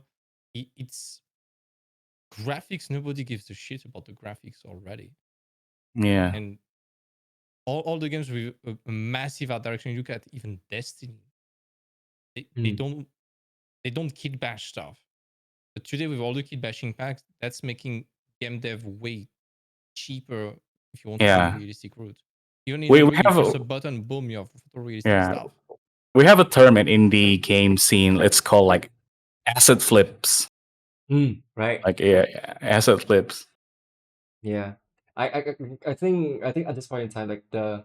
It's graphics. Nobody gives a shit about the graphics already. Yeah. And all the games with a massive art direction, you look at even Destiny. They Mm. don't kit bash stuff. But today with all the kit bashing packs, that's making game dev way cheaper if you want to go the Yeah. realistic route. Even in We Unreal, you have press a a button, boom, you have photorealistic yeah. stuff. We have a term in indie game scene. It's called like asset flips. Right. Like yeah, asset flips. Yeah. I think at this point in time, like the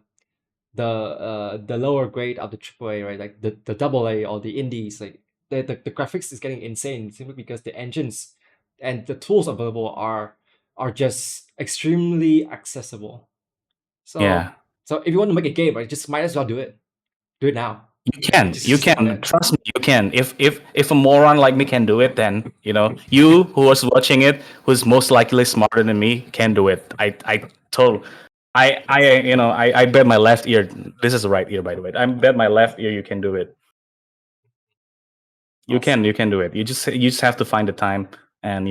lower grade of the AAA, right? Like the double A or the indies, like the graphics is getting insane simply because the engines and the tools available are just extremely accessible. Yeah. So if you want to make a game, right, just might as well do it. Do it now. You can. You Just go can. ahead. Trust me, you can. If a moron like me can do it, then you who was watching it, who's most likely smarter than me, can do it. I told I bet my left ear. This is the right ear, by the way. I bet my left ear you can do it. Awesome. You can do it. You just have to find the time and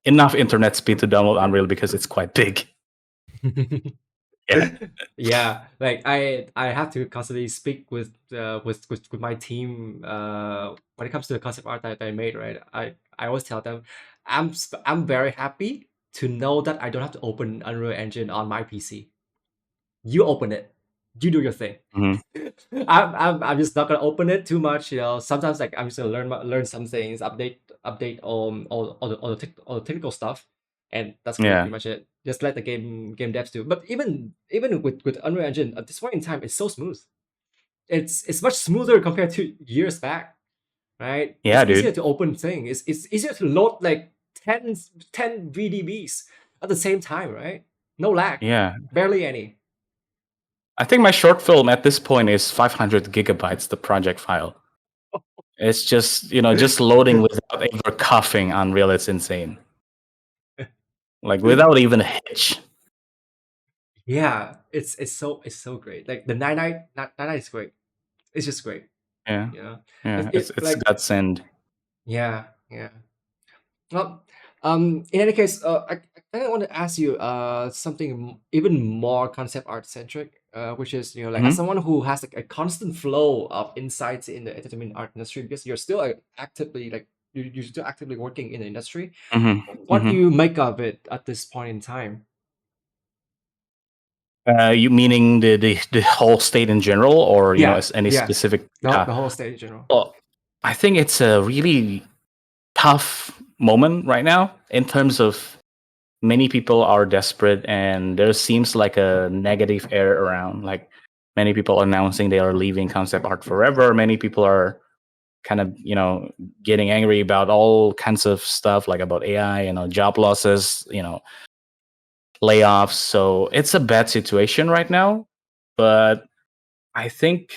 enough internet speed to download Unreal because it's quite big. Yeah. Yeah, like I have to constantly speak with my team when it comes to the concept art that I made, right? I always tell them I'm very happy to know that I don't have to open Unreal Engine on my PC. You open it. You do your thing. Mhm. I'm just not gonna open it too much. Sometimes like I'm just gonna learn some things, update all the technical stuff, and that's gonna be Yeah. pretty much it. Just let the game devs do. But even with Unreal Engine at this point in time, it's so smooth. It's much smoother compared to years back, right? Yeah, It's easier dude. to open thing. It's easier to load like 10 VDBs at the same time, right? No lag, Yeah. barely any. I think my short film at this point is 500 gigabytes, the project file. It's just loading without ever coughing Unreal. It's insane. Like without even a hitch. Yeah, it's so great. Like the 99 is great. It's just great. Yeah. You know, Yeah. It's it it's like godsend. yeah. Well, in any case, I kind of want to ask you something even more concept art centric, which is like as Hmm. someone who has like a constant flow of insights in the entertainment art industry because you're still actively like you're still actively working in the industry. Hmm. What do Hmm. you make of it at this point in time? You meaning the whole state in general, or Yeah, as any yeah, specific? the whole state in general. Well, I think it's a really tough moment right now in terms of many people are desperate, and there seems like a negative air around. Like many people announcing they are leaving concept art forever. Many people are kind of getting angry about all kinds of stuff, like about AI, job losses, layoffs. So it's a bad situation right now. But I think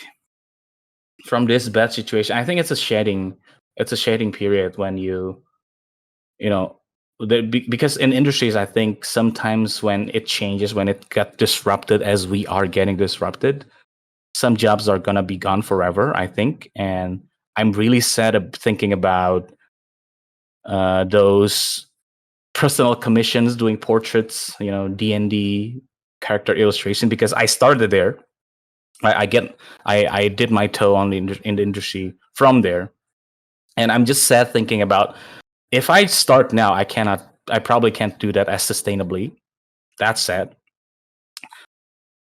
from this bad situation, I think it's a shading period when you know because in industries, I think sometimes when it changes, when it got disrupted as we are getting disrupted, some jobs are gonna be gone forever, I think. And I'm really sad thinking about those personal commissions doing portraits, D&D character illustration, because I started there. I did my toe on in the industry from there. And I'm just sad thinking about, if I start now, I probably can't do that as sustainably. That's sad.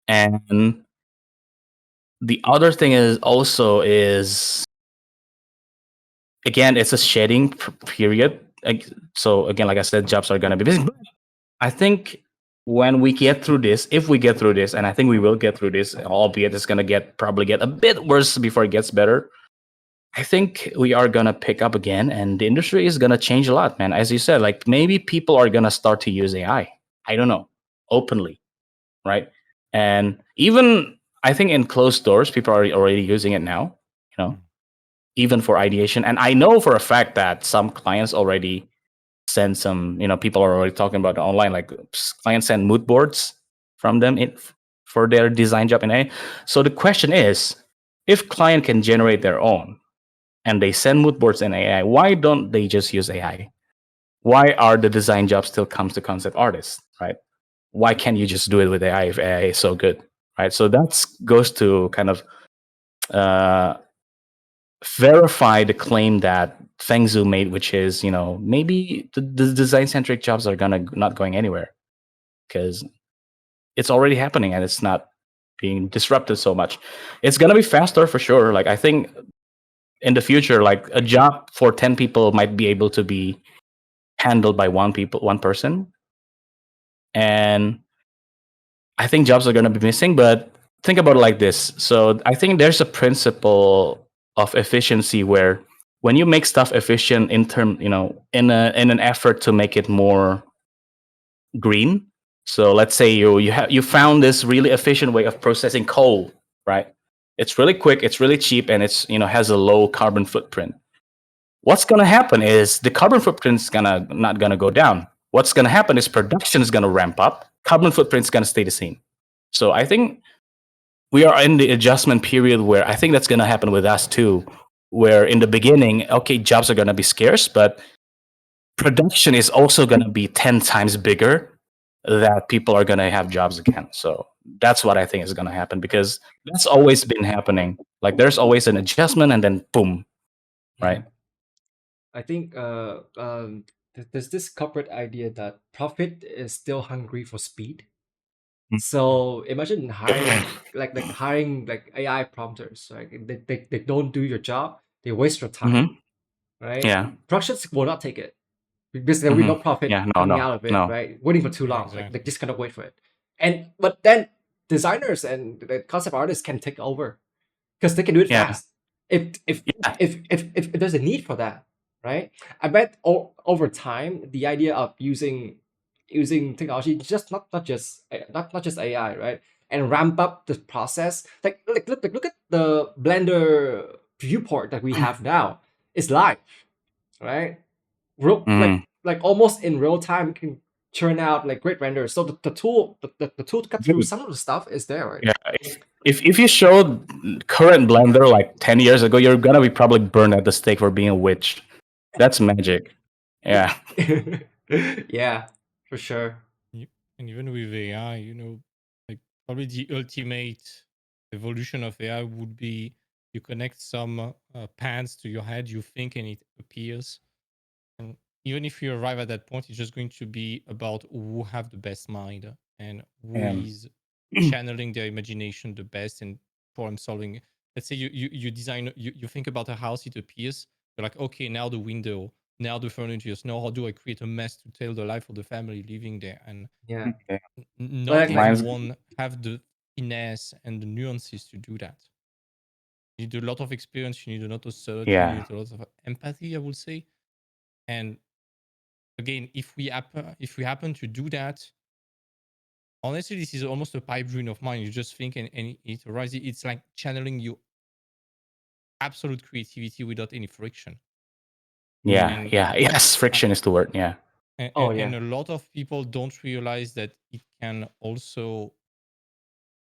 And the other thing is again, it's a shedding period. So again, like I said, jobs are gonna be busy. But I think when we get through this, if we get through this, and I think we will get through this, albeit it's gonna probably get a bit worse before it gets better. I think we are gonna pick up again, and the industry is gonna change a lot, man. As you said, like maybe people are gonna start to use AI. I don't know, openly, right? And even I think in closed doors, people are already using it now. Even for ideation. And I know for a fact that some clients already send some. People are already talking about it online. Like clients send mood boards from them for their design job in AI. So the question is, if client can generate their own, and they send mood boards in AI, why don't they just use AI? Why are the design jobs still comes to concept artists, right? Why can't you just do it with AI if AI is so good, right? So that goes to kind of verify the claim that Feng Zhu made, which is, maybe the design centric jobs are not going anywhere, because it's already happening and it's not being disrupted so much. It's gonna be faster for sure. Like I think in the future, like a job for 10 people might be able to be handled by one person. And I think jobs are gonna be missing, but think about it like this. So I think there's a principle of efficiency where when you make stuff efficient in an effort to make it more green. So let's say you found this really efficient way of processing coal, right? It's really quick, it's really cheap, and it's has a low carbon footprint. What's gonna happen is the carbon footprint is not gonna go down. What's gonna happen is production is gonna ramp up. Carbon footprint is gonna stay the same. So I think we are in the adjustment period where I think that's gonna happen with us too. Where in the beginning, okay, jobs are gonna be scarce, but production is also gonna be 10 times bigger, that people are gonna have jobs again. So that's what I think is gonna happen, because that's always been happening. Like there's always an adjustment and then boom, right? I think there's this corporate idea that profit is still hungry for speed. So imagine hiring like hiring like AI prompters. Like they don't do your job, they waste your time, Mm-hmm. right? Yeah. Productions will not take it because there will be no profit Yeah. No. coming No. out of it, No. right? Waiting for too Yeah, long, like they exactly. just cannot wait for it. And but then designers and the concept artists can take over because they can do it Yeah. fast. If if Yeah. if there's a need for that, right? I bet over time the idea of using technology, just not just AI, right? And ramp up the process. Look at the Blender viewport that we have now. It's live, right? Real Mm. like almost in real time can churn out like great renders. So the tool to cut through Dude. some of the stuff is there, right? Yeah. If you showed current Blender like 10 years ago, you're gonna be probably burned at the stake for being a witch. That's magic. Yeah. Yeah, for sure. And even with AI, like probably the ultimate evolution of AI would be you connect some pans to your head, you think, and it appears. And even if you arrive at that point, it's just going to be about who have the best mind and who Yeah. is channeling their imagination the best and problem solving. Let's say you design, you think about a house, it appears. You're like, okay, now the window. now the furniture is now how do I create a mess to tell the life of the family living there, and Yeah. Okay. not Like Mine's everyone have the finesse and the nuances to do that. You need a lot of experience, you need a lot of certainty, you yeah. need a lot of empathy, I would say. And again, if we happen to do that, honestly, this is almost a pipe dream of mine. You just think and it arises. It's like channeling your absolute creativity without any friction. Yeah. And Yeah. Yes. I, Friction is the word. Yeah. oh and yeah. a lot of people don't realize that it can also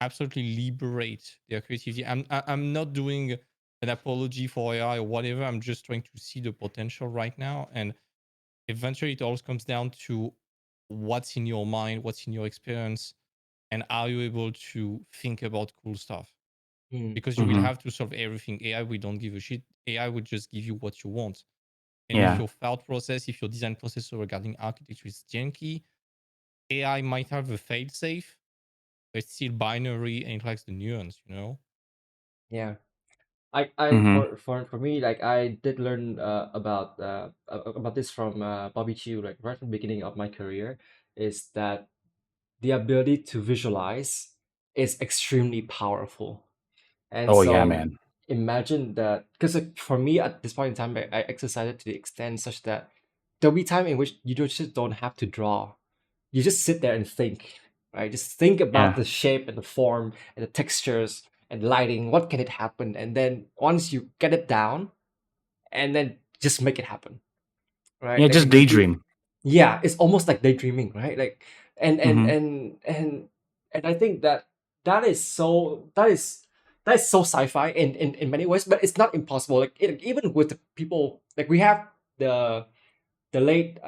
absolutely liberate their creativity. I'm not doing an apology for AI or whatever. I'm just trying to see the potential right now, and eventually it all comes down to what's in your mind, what's in your experience, and are you able to think about cool stuff? Mm. Because you will Hmm. have to solve everything. AI, we don't give a shit. AI would just give you what you want. And if Yeah. your thought process, if your design process regarding architecture is janky, AI might have a fail safe, but it's still binary and it lacks the nuance, you know? Yeah. I Hmm. for me, like I did learn about this from Bobby Chiu, like right from the beginning of my career, is that the ability to visualize is extremely powerful. And Oh yeah, so man. imagine that, because like, for me at this point in time, I exercise it to the extent such that there'll be time in which you just don't have to draw. You just sit there and think, right? Just think about Yeah. the shape and the form and the textures and lighting. What can it happen? And then once you get it down, and then just make it happen, right? Yeah. Just daydream. Yeah, it's almost like daydreaming, right? Like, and and Hmm. and and and I think that that is so sci-fi in many ways, but it's not impossible. Like even with the people, like we have the the late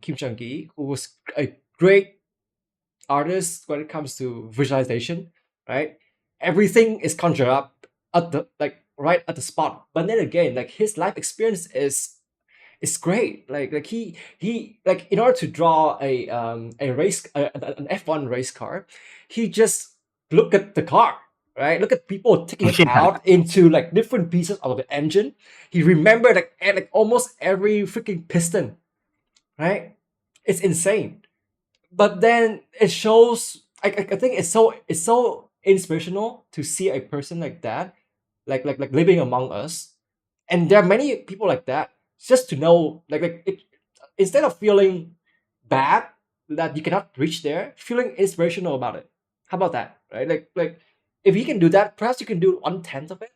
Kim Jong-gi, who was a great artist when it comes to visualization, right? Everything is conjured up at the like right at the spot. But then again, like his life experience is great. Like he like in order to draw a race an F1 race car, he just look at the car, right? Look at people taking it Yeah. out into like different pieces of the engine. He remembered like almost every freaking piston, right? It's insane. But then it shows. I think it's so inspirational to see a person like that, like living among us, and there are many people like that. Just to know, instead of feeling bad that you cannot reach there, feeling inspirational about it. How about that, right? Like if you can do that, perhaps you can do 1/10 of it,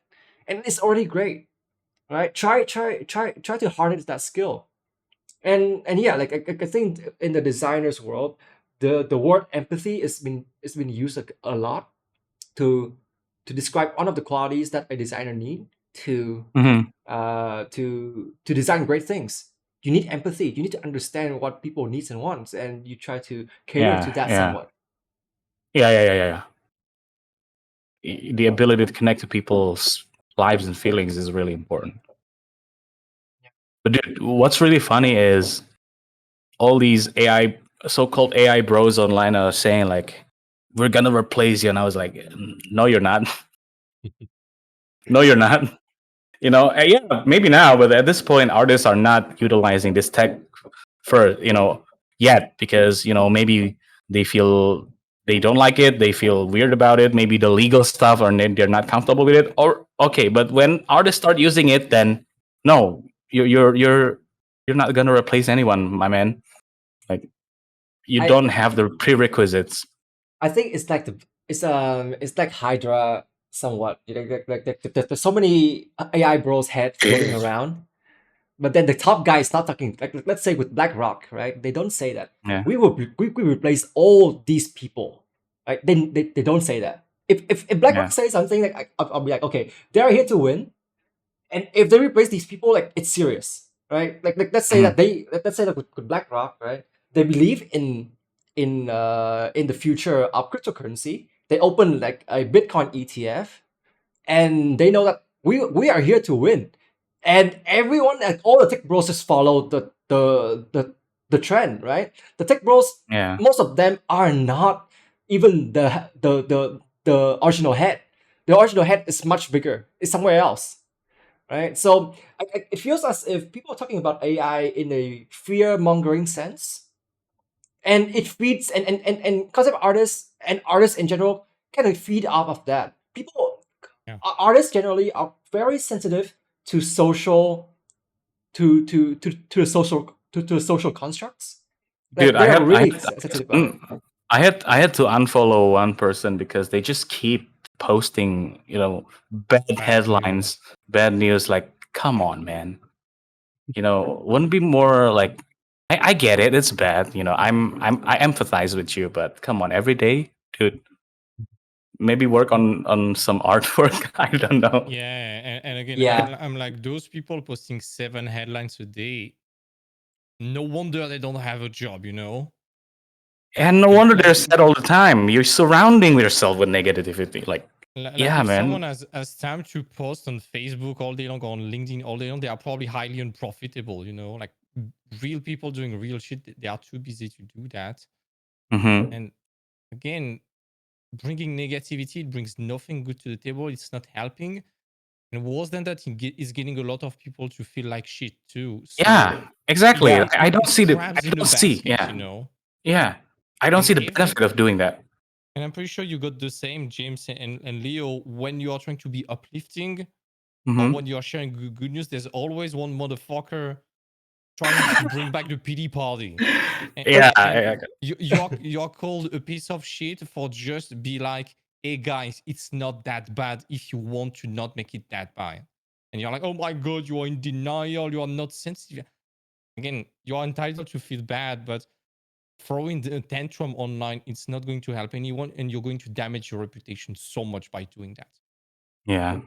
and it's already great, right? Try to harness that skill. And yeah, I think in the designers world, the word empathy has been used a lot to describe one of the qualities that a designer need Hmm. to design great things. You need empathy. You need to understand what people needs and wants, and you try to cater to Yeah. that Yeah. somewhat. Yeah. Yeah. Yeah. Yeah. The ability to connect to people's lives and feelings is really important. But dude, what's really funny is all these AI, so-called AI bros online are saying like, "We're gonna replace you," and I was like, "No, you're not. No, you're not." Yeah, maybe now, but at this point, artists are not utilizing this tech for yet because maybe they feel they don't like it, they feel weird about it, maybe the legal stuff, or they're not comfortable with it. Or okay, but when artists start using it, then no, you're not gonna replace anyone, my man. Like you I don't have the prerequisites. I think it's like Hydra somewhat. There's so many AI bros head floating around. But then the top guy is not talking. Like let's say with BlackRock, right? They don't say that Yeah. we replace all these people, right? They don't say that. If BlackRock Yeah. says something, like I'll be like, okay, they're here to win, and if they replace these people, like it's serious, right? Like Mhm. let's say that with BlackRock, right? They believe in the future of cryptocurrency. They open like a Bitcoin ETF, and they know that we are here to win, and everyone, like all the tech bros, just follow the trend, right? The tech bros, Yeah. most of them are not even the original head. The original head is much bigger. It's somewhere else, right? So it feels as if people are talking about AI in a fear mongering sense, and it feeds and concept artists and artists in general kind of feed off of that. People, Yeah. artists generally are very sensitive to social to the social to the social constructs. Dude, Like they are really sensitive about it. I had to unfollow one person because they just keep posting, bad Bad news. headlines, bad news. Like, come on, man. Wouldn't be more like I get it, it's bad. I empathize with you, but come on, every day, dude. Maybe work on some artwork. I don't know. Yeah, and again, Yeah, I'm like those people posting 7 headlines a day. No wonder they don't have a job, you know. And no Like wonder they're like sad all the time. You're surrounding yourself with negativity. Like, like yeah, if someone man. has time to post on Facebook all day long or on LinkedIn all day long, they are probably highly unprofitable, you know. Like real people doing real shit, they are too busy to do that. Mm-hmm. And again, bringing negativity, it brings nothing good to the table. It's not helping. And worse than that, it's getting a lot of people to feel like shit too. So Yeah, exactly. yeah, I don't it's see the. I crabs in a don't see. basket, Yeah, you know. yeah. I don't And see the every benefit of doing that. and I'm pretty sure you got the same, James and Leo, when you are trying to be uplifting or Mm-hmm. when you are sharing good news. There's always one motherfucker trying to bring back the pity party, and, Yeah, and you're called a piece of shit for just be like, hey guys, it's not that bad if you want to not make it that bad. And you're like, oh my god, you are in denial, you are not sensitive. Again, you're entitled to feel bad, but throwing the tantrum online, it's not going to help anyone, and you're going to damage your reputation so much by doing that. yeah.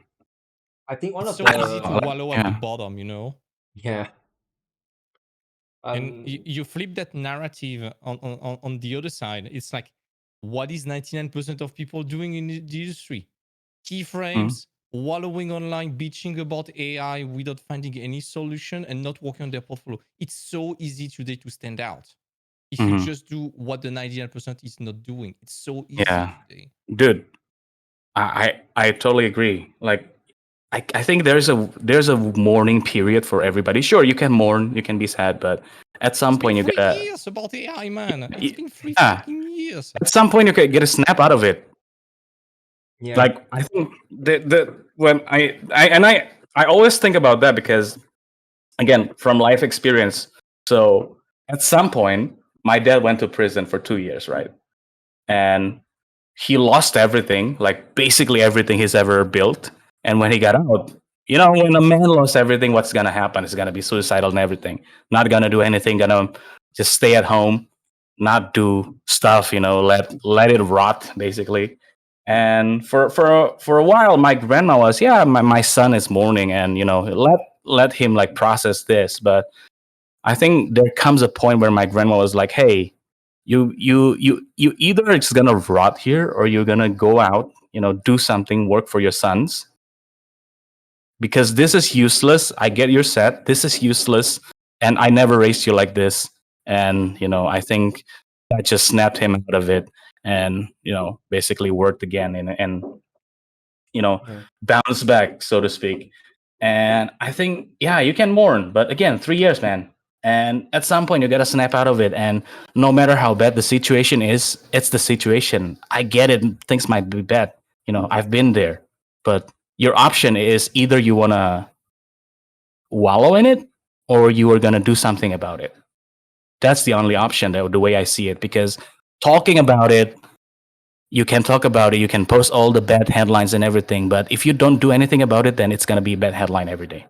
I think one It's of so easy to the Like, wallow at the yeah. bottom, you know. yeah And um you flip that narrative on the other side. It's like, what is 99% of people doing in the industry? Mm-hmm. Keyframes, wallowing online, bitching about AI without finding any solution and not working on their portfolio. It's so easy today to stand out if you Mm-hmm. just do what the 99% is not doing. It's so easy Yeah, today. dude. I totally agree. Like, I think there's a mourning period for everybody. Sure, you can mourn, you can be sad, but at It's some been point you 3 gotta. years about AI, man. It's been three Yeah. fucking years. At some point you could get a snap out of it. yeah Like, I think the when I always think about that because, again, from life experience. So at some point my dad went to prison for 2 years, right? And he lost everything, like basically everything he's ever built. And when he got out, when a man lost everything, what's gonna happen? It's gonna be suicidal and everything. Not gonna do anything, gonna just stay at home, not do stuff, let it rot basically. And for a while, my grandma was, yeah, my son is mourning, and let him like process this. But I think there comes a point where my grandma was like, hey, you either it's gonna rot here or you're gonna go out, do something, work for your sons, because this is useless. I get you're sad. This is useless, and I never raised you like this. And I think that just snapped him out of it, and basically worked again, and you know yeah bounce back, so to speak. And I think, yeah, you can mourn, but again, 3 years, man. And at some point you gotta snap out of it. And no matter how bad the situation is, it's the situation. I get it, things might be bad, I've been there. But your option is either you wanna wallow in it or you are gonna do something about it. That's the only option, the way I see it. Because talking about it, you can talk about it, you can post all the bad headlines and everything, but if you don't do anything about it, then it's going to be a bad headline every day.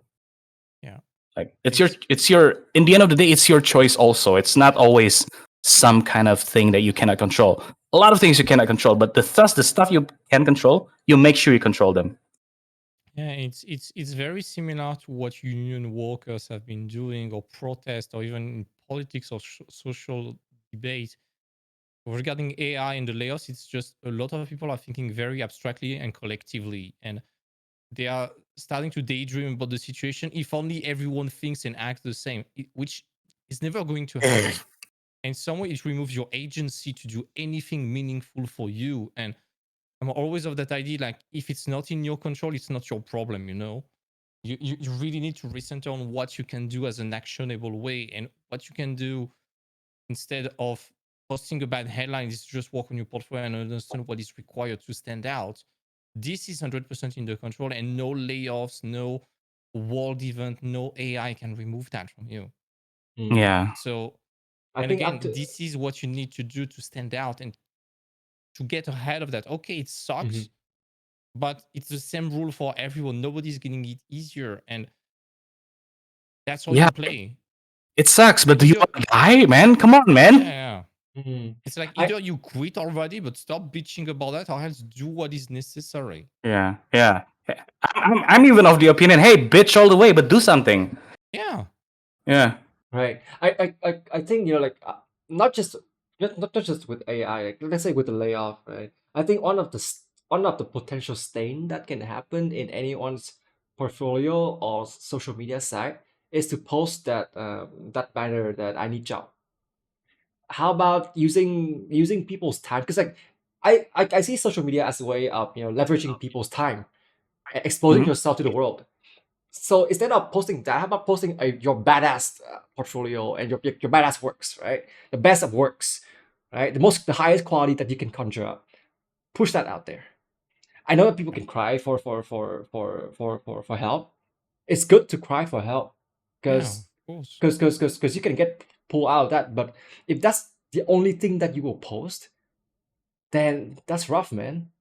Yeah. Like, It's it's your in the end of the day, it's your choice also. It's not always some kind of thing that you cannot control. A lot of things you cannot control, but the stuff you can control, you make sure you control them. Yeah, it's very similar to what union workers have been doing, or protest, or even in politics or social debate regarding AI and the layoffs. It's just a lot of people are thinking very abstractly and collectively, and they are starting to daydream about the situation. If only everyone thinks and acts the same, which is never going to happen. And some way, it removes your agency to do anything meaningful for you. And I'm always of that idea, like, if it's not in your control, it's not your problem, you know. You really need to recenter on what you can do as an actionable way, and what you can do instead of posting a bad headline is just work on your portfolio and understand what is required to stand out. This is 100% in the control, and no layoffs, no world event, no AI can remove that from you. Mm. Yeah. So, I and think up again, to. this is what you need to do to stand out and to get ahead of that. Okay, it Mhm. sucks, but it's the same rule for everyone. Nobody's getting it easier, and that's how Yeah. you play. It sucks, but Like do you either, want to die, man? Come on, yeah, man. yeah. Mhm. It's like I either you quit already, but stop bitching about that, or else do what is necessary. Yeah. Yeah. Yeah. I'm even of the opinion, hey, bitch all the way, but do something. Yeah, Yeah. Right. I think like not just with AI. Like, let's say with the layoff, right? I think one of the potential stain that can happen in anyone's portfolio or social media site is to post that banner that I need job. How about using people's time? Because like I see social media as a way of leveraging people's time and exposing Mhm. yourself to the world. So instead of posting that, how about posting your badass portfolio and your badass works, right? The best of works, right? The highest quality that you can conjure up. Push that out there. I know that people can cry for help. It's good to cry for help yeah, of because course. you can get pulled out of that. But if that's the only thing that you will post, then that's rough, man.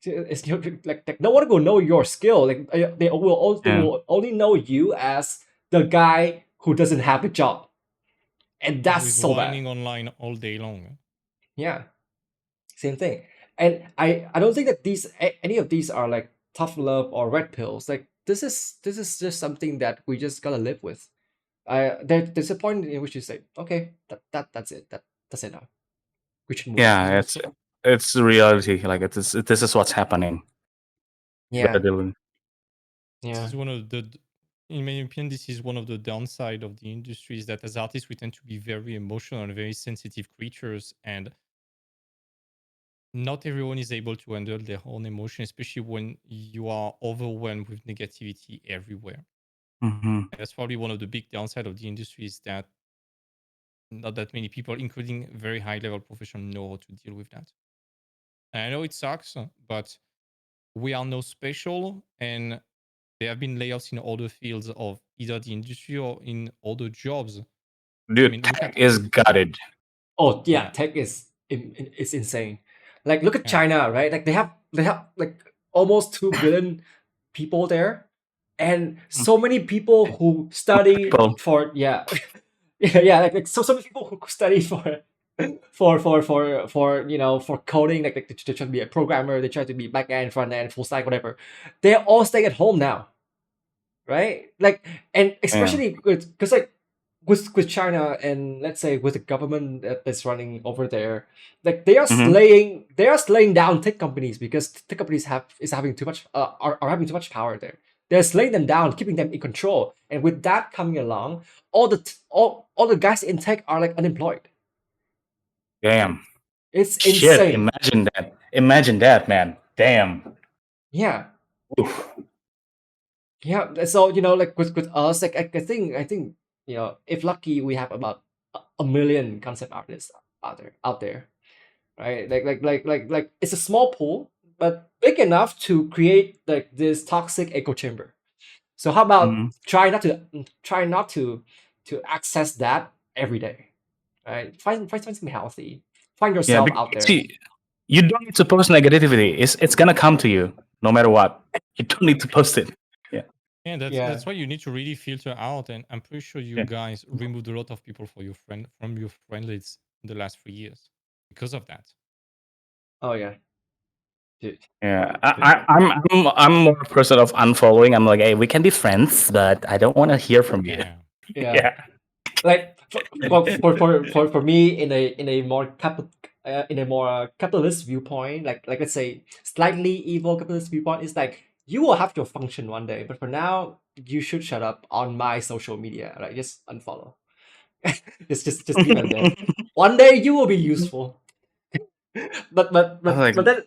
It's like no one will know your skill. Like they Yeah. will only know you as the guy who doesn't have a job, and Who that's is so bad. whining online all day long? Yeah, same thing. And I don't think that any of these are like tough love or red pills. Like this is just something that we just gotta live with. There's a point in which you say, okay, that's it. That's enough. We should move on. Yeah. So, It's the reality. Like this is what's happening. You gotta Yeah, deal with. this yeah. is one of the, in my opinion, this is one of the downside of the industry, is that as artists we tend to be very emotional and very sensitive creatures, and not everyone is able to handle their own emotion, especially when you are overwhelmed with negativity everywhere. Mm-hmm. And that's probably one of the big downside of the industry, is that not that many people, including very high level professionals, know how to deal with that. And I know it sucks, but we are no special, and there have been layoffs in other fields of either the industry or in other jobs. I Dude, mean, look tech at, is gutted. Oh yeah, yeah, tech is insane. Like look at yeah, China, right? Like they have like almost 2 billion people there, and Mm. so many people who study People. for yeah, like so many people who study for coding, like they try to be a programmer, they try to be back end, front end, full stack, whatever. They're all staying at home now, right? Like, and Yeah. especially because like with China and let's say with the government that's running over there, like Mm-hmm. they are slaying down tech companies because tech companies is having too much are having too much power there. They're slaying them down, keeping them in control, and with that coming along, all the guys in tech are like unemployed. Damn. It's Shit. insane. Imagine that. Imagine that, man. Damn. Yeah, Oof. yeah. So like with us, like I think if lucky, we have about a million concept artists out there, right? Like it's a small pool, but big enough to create like this toxic echo chamber. So how about Mm-hmm. try not to access that every day, right? Find something healthy. Find Yeah. yourself out there. See, you don't need to post negativity. It's gonna come to you no matter what. You don't need to post it. Yeah. and Yeah. that's why you need to really filter out. And I'm pretty sure you Yeah. guys removed a lot of people for your friend from your friend list in the last 3 years because of that. Oh yeah, dude. Yeah, Dude. I'm more a person of unfollowing. I'm like, hey, we can be friends, but I don't want to hear from you. Yeah, Yeah. Yeah. Like for me in a more capitalist viewpoint, like let's say slightly evil capitalist viewpoint, is like you will have to function one day, but for now you should shut up on my social media, like just unfollow. Just leave them there. One day you will be useful. but but I was but like, but then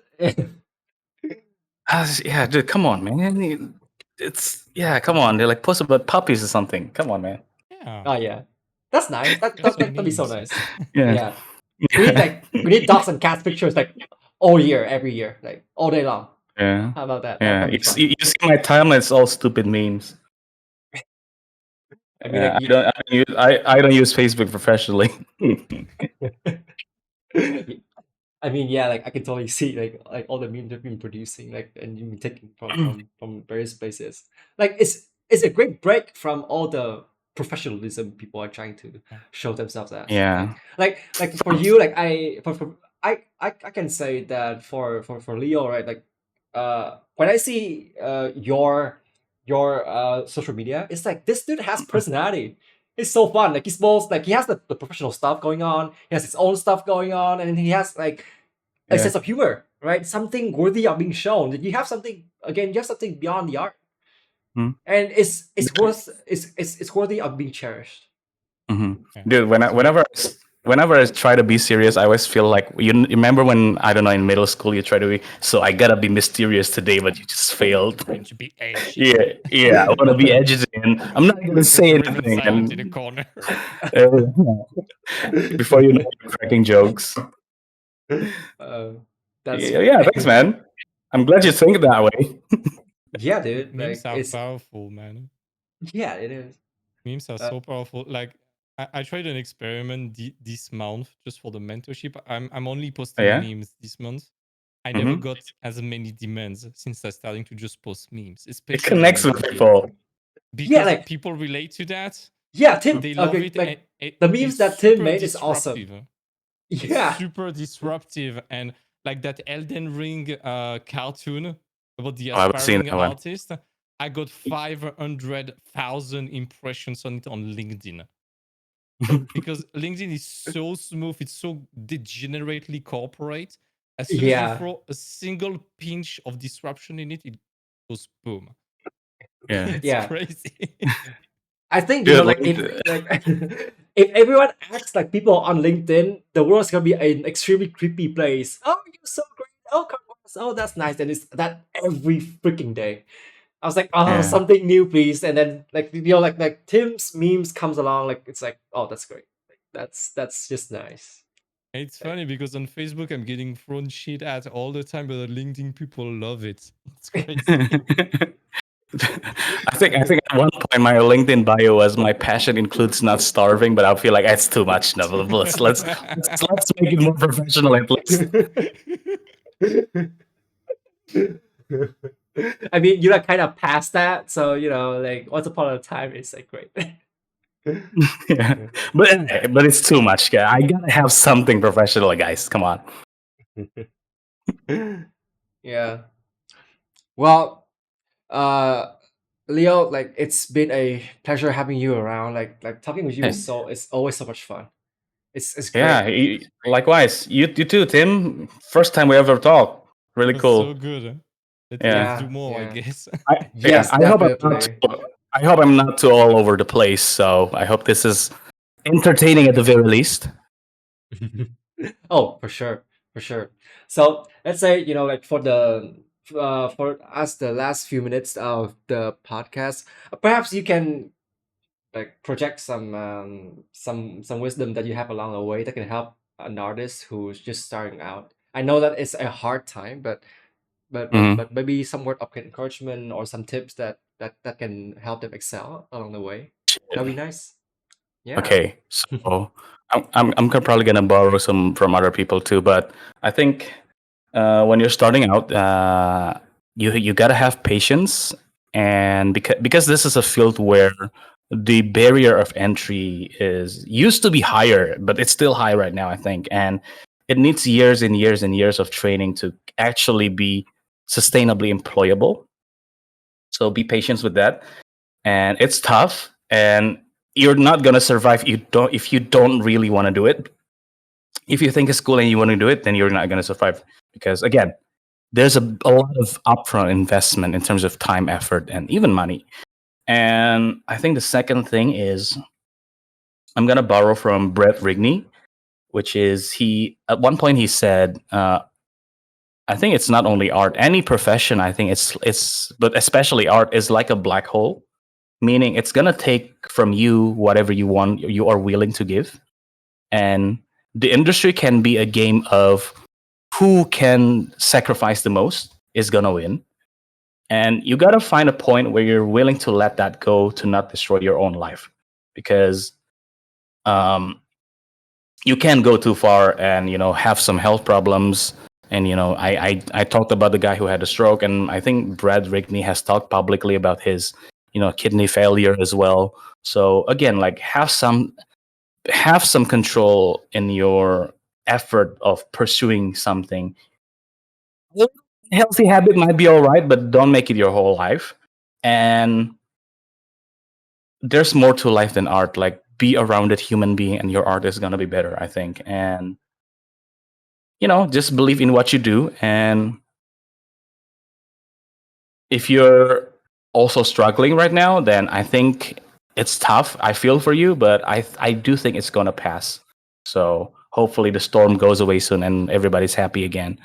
yeah, dude, come on, man. it's yeah. Come on, they're like post about puppies or something. Come on, man. Yeah, Oh yeah, that's nice. just some That'd be so memes. nice. Yeah. Yeah, we need dogs and cats pictures like all year, every year, like all day long. Yeah. How about that? Yeah. That'd be fun. You see my timeline, it's all stupid memes. I mean, like Yeah, I don't use Facebook professionally. I mean, yeah, like I can totally see like all the memes they've been producing, like and you've been taking from various places. Like it's a great break from all the professionalism people are trying to Yeah. show themselves as. Yeah. Like for you, like I can say that for Leo, right? Like when I see your social media, it's like this dude has personality. It's so fun. Like he's both like he has the professional stuff going on, he has his own stuff going on, and he has like a Yeah. sense of humor, right? Something worthy of being shown. That you have something again, you have something beyond the art, Hmm. and it's worthy of being cherished. Hmm. Yeah. Dude, So whenever I try to be serious, I always feel like you remember when I don't know in middle school you try to be so I gotta be mysterious today, but you just failed. trying to be edgy. Yeah, I want to be edgy and I'm not gonna say Griffin anything, silent in the and corner. before you know you're cracking jokes. uh, that's Yeah, yeah, thanks, man. I'm glad you think that way. yeah, dude. Memes Like are it's powerful, man. yeah, it is. Memes are Uh, so powerful. Like I tried an experiment this month just for the mentorship. I'm only posting Yeah. memes this month. I never Hmm. got as many demands since I starting to just post memes, It especially the connects with mentorship, people. yeah, because like people relate to that. yeah, Tim. They love Okay, it, and like the it's memes that Tim super made is awesome. disruptive. It's Yeah, super disruptive, and like that Elden Ring cartoon about the Oh, I've seen aspiring that one. artist. I got 500,000 impressions on it on LinkedIn because LinkedIn is so smooth. It's so degenerately corporate. As soon as you yeah. throw a single pinch of disruption in it, it goes boom. Yeah. It's Yeah. crazy. I think Dude, like if if everyone acts like people on LinkedIn, the world's gonna be an extremely creepy place. Oh, you're so great. Oh, congrats. Oh, that's nice. And it's that every freaking day. I was like, oh, yeah. something new, please. And then like Tim's memes comes along, like it's like, oh, that's great. Like, that's just nice. It's funny because on Facebook I'm getting thrown shit at all the time, but on LinkedIn people love it. It's crazy. I think at one point my LinkedIn bio was my passion includes not starving, but I feel like that's too much. No, let's make it more professional at least. I mean, you're like kind of past that, so like once upon a time, it's like great. Yeah. But it's too much. Yeah. I gotta have something professional, guys. Come on. Yeah. Well, uh, Leo, like it's been a pleasure having you around. Like talking with you Hey. it's always so much fun. It's Yeah. great. Likewise. You too, Tim. First time we ever talk. Really That's so cool. good. Yeah. Let's do Yeah, more, I yeah. guess. Yes, I hope I'm not. definitely. I hope I'm not too all over the place. So I hope this is entertaining at the very least. Oh, for sure, for sure. So let's say like for us the last few minutes of the podcast, perhaps you can like project some wisdom that you have along the way that can help an artist who's just starting out. I know that it's a hard time, Mhm. but maybe some word of encouragement or some tips that can help them excel along the way. That'd be nice. Yeah. Okay, so I'm probably gonna borrow some from other people too, but I think when you're starting out, you gotta have patience, and because this is a field where the barrier of entry is used to be higher, but it's still high right now, I think, and it needs years and years and years of training to actually be sustainably employable. So be patient with that, and it's tough, and you're not gonna survive if you don't really want to do it. If you think it's cool and you want to do it, then you're not gonna survive because again, there's a lot of upfront investment in terms of time, effort, and even money. And I think the second thing is I'm gonna borrow from Brett Rigney, which is he at one point he said I think it's not only art, any profession. I think it's but especially art is like a black hole, meaning it's gonna take from you whatever you want, you are willing to give, and the industry can be a game of who can sacrifice the most is gonna win, and you gotta find a point where you're willing to let that go to not destroy your own life, because um, you can go too far and have some health problems. And I talked about the guy who had a stroke, and I think Brad Rigney has talked publicly about his kidney failure as well. So again, like have some control in your effort of pursuing something. Healthy habit might be all right, but don't make it your whole life. And there's more to life than art. Like, be a rounded human being and your art is going to be better, I think. And just believe in what you do. And if you're also struggling right now, then I think it's tough. I feel for you, but I do think it's going to pass. So hopefully the storm goes away soon and everybody's happy again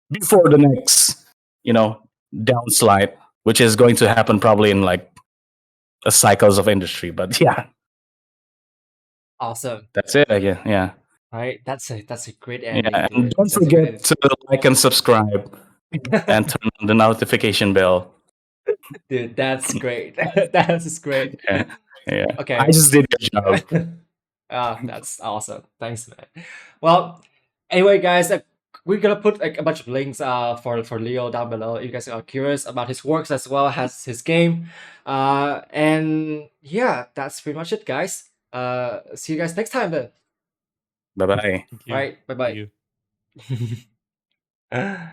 before the next downslide, which is going to happen probably in like a cycles of industry. But yeah, Awesome. that's it. I guess. Yeah. Right. That's a great Yeah. ending. And Dude. don't That's a great forget to like and subscribe and turn on the notification bell. Dude, that's great. That's great. Yeah. Yeah. Okay. I just did your job. That's awesome. Thanks, man. Well, anyway, guys, we're gonna put like a bunch of links for Leo down below. If you guys are curious about his works as well as his game. And yeah, that's pretty much it, guys. See you guys next time then. Bye bye. Thank you. All right, bye See bye. you.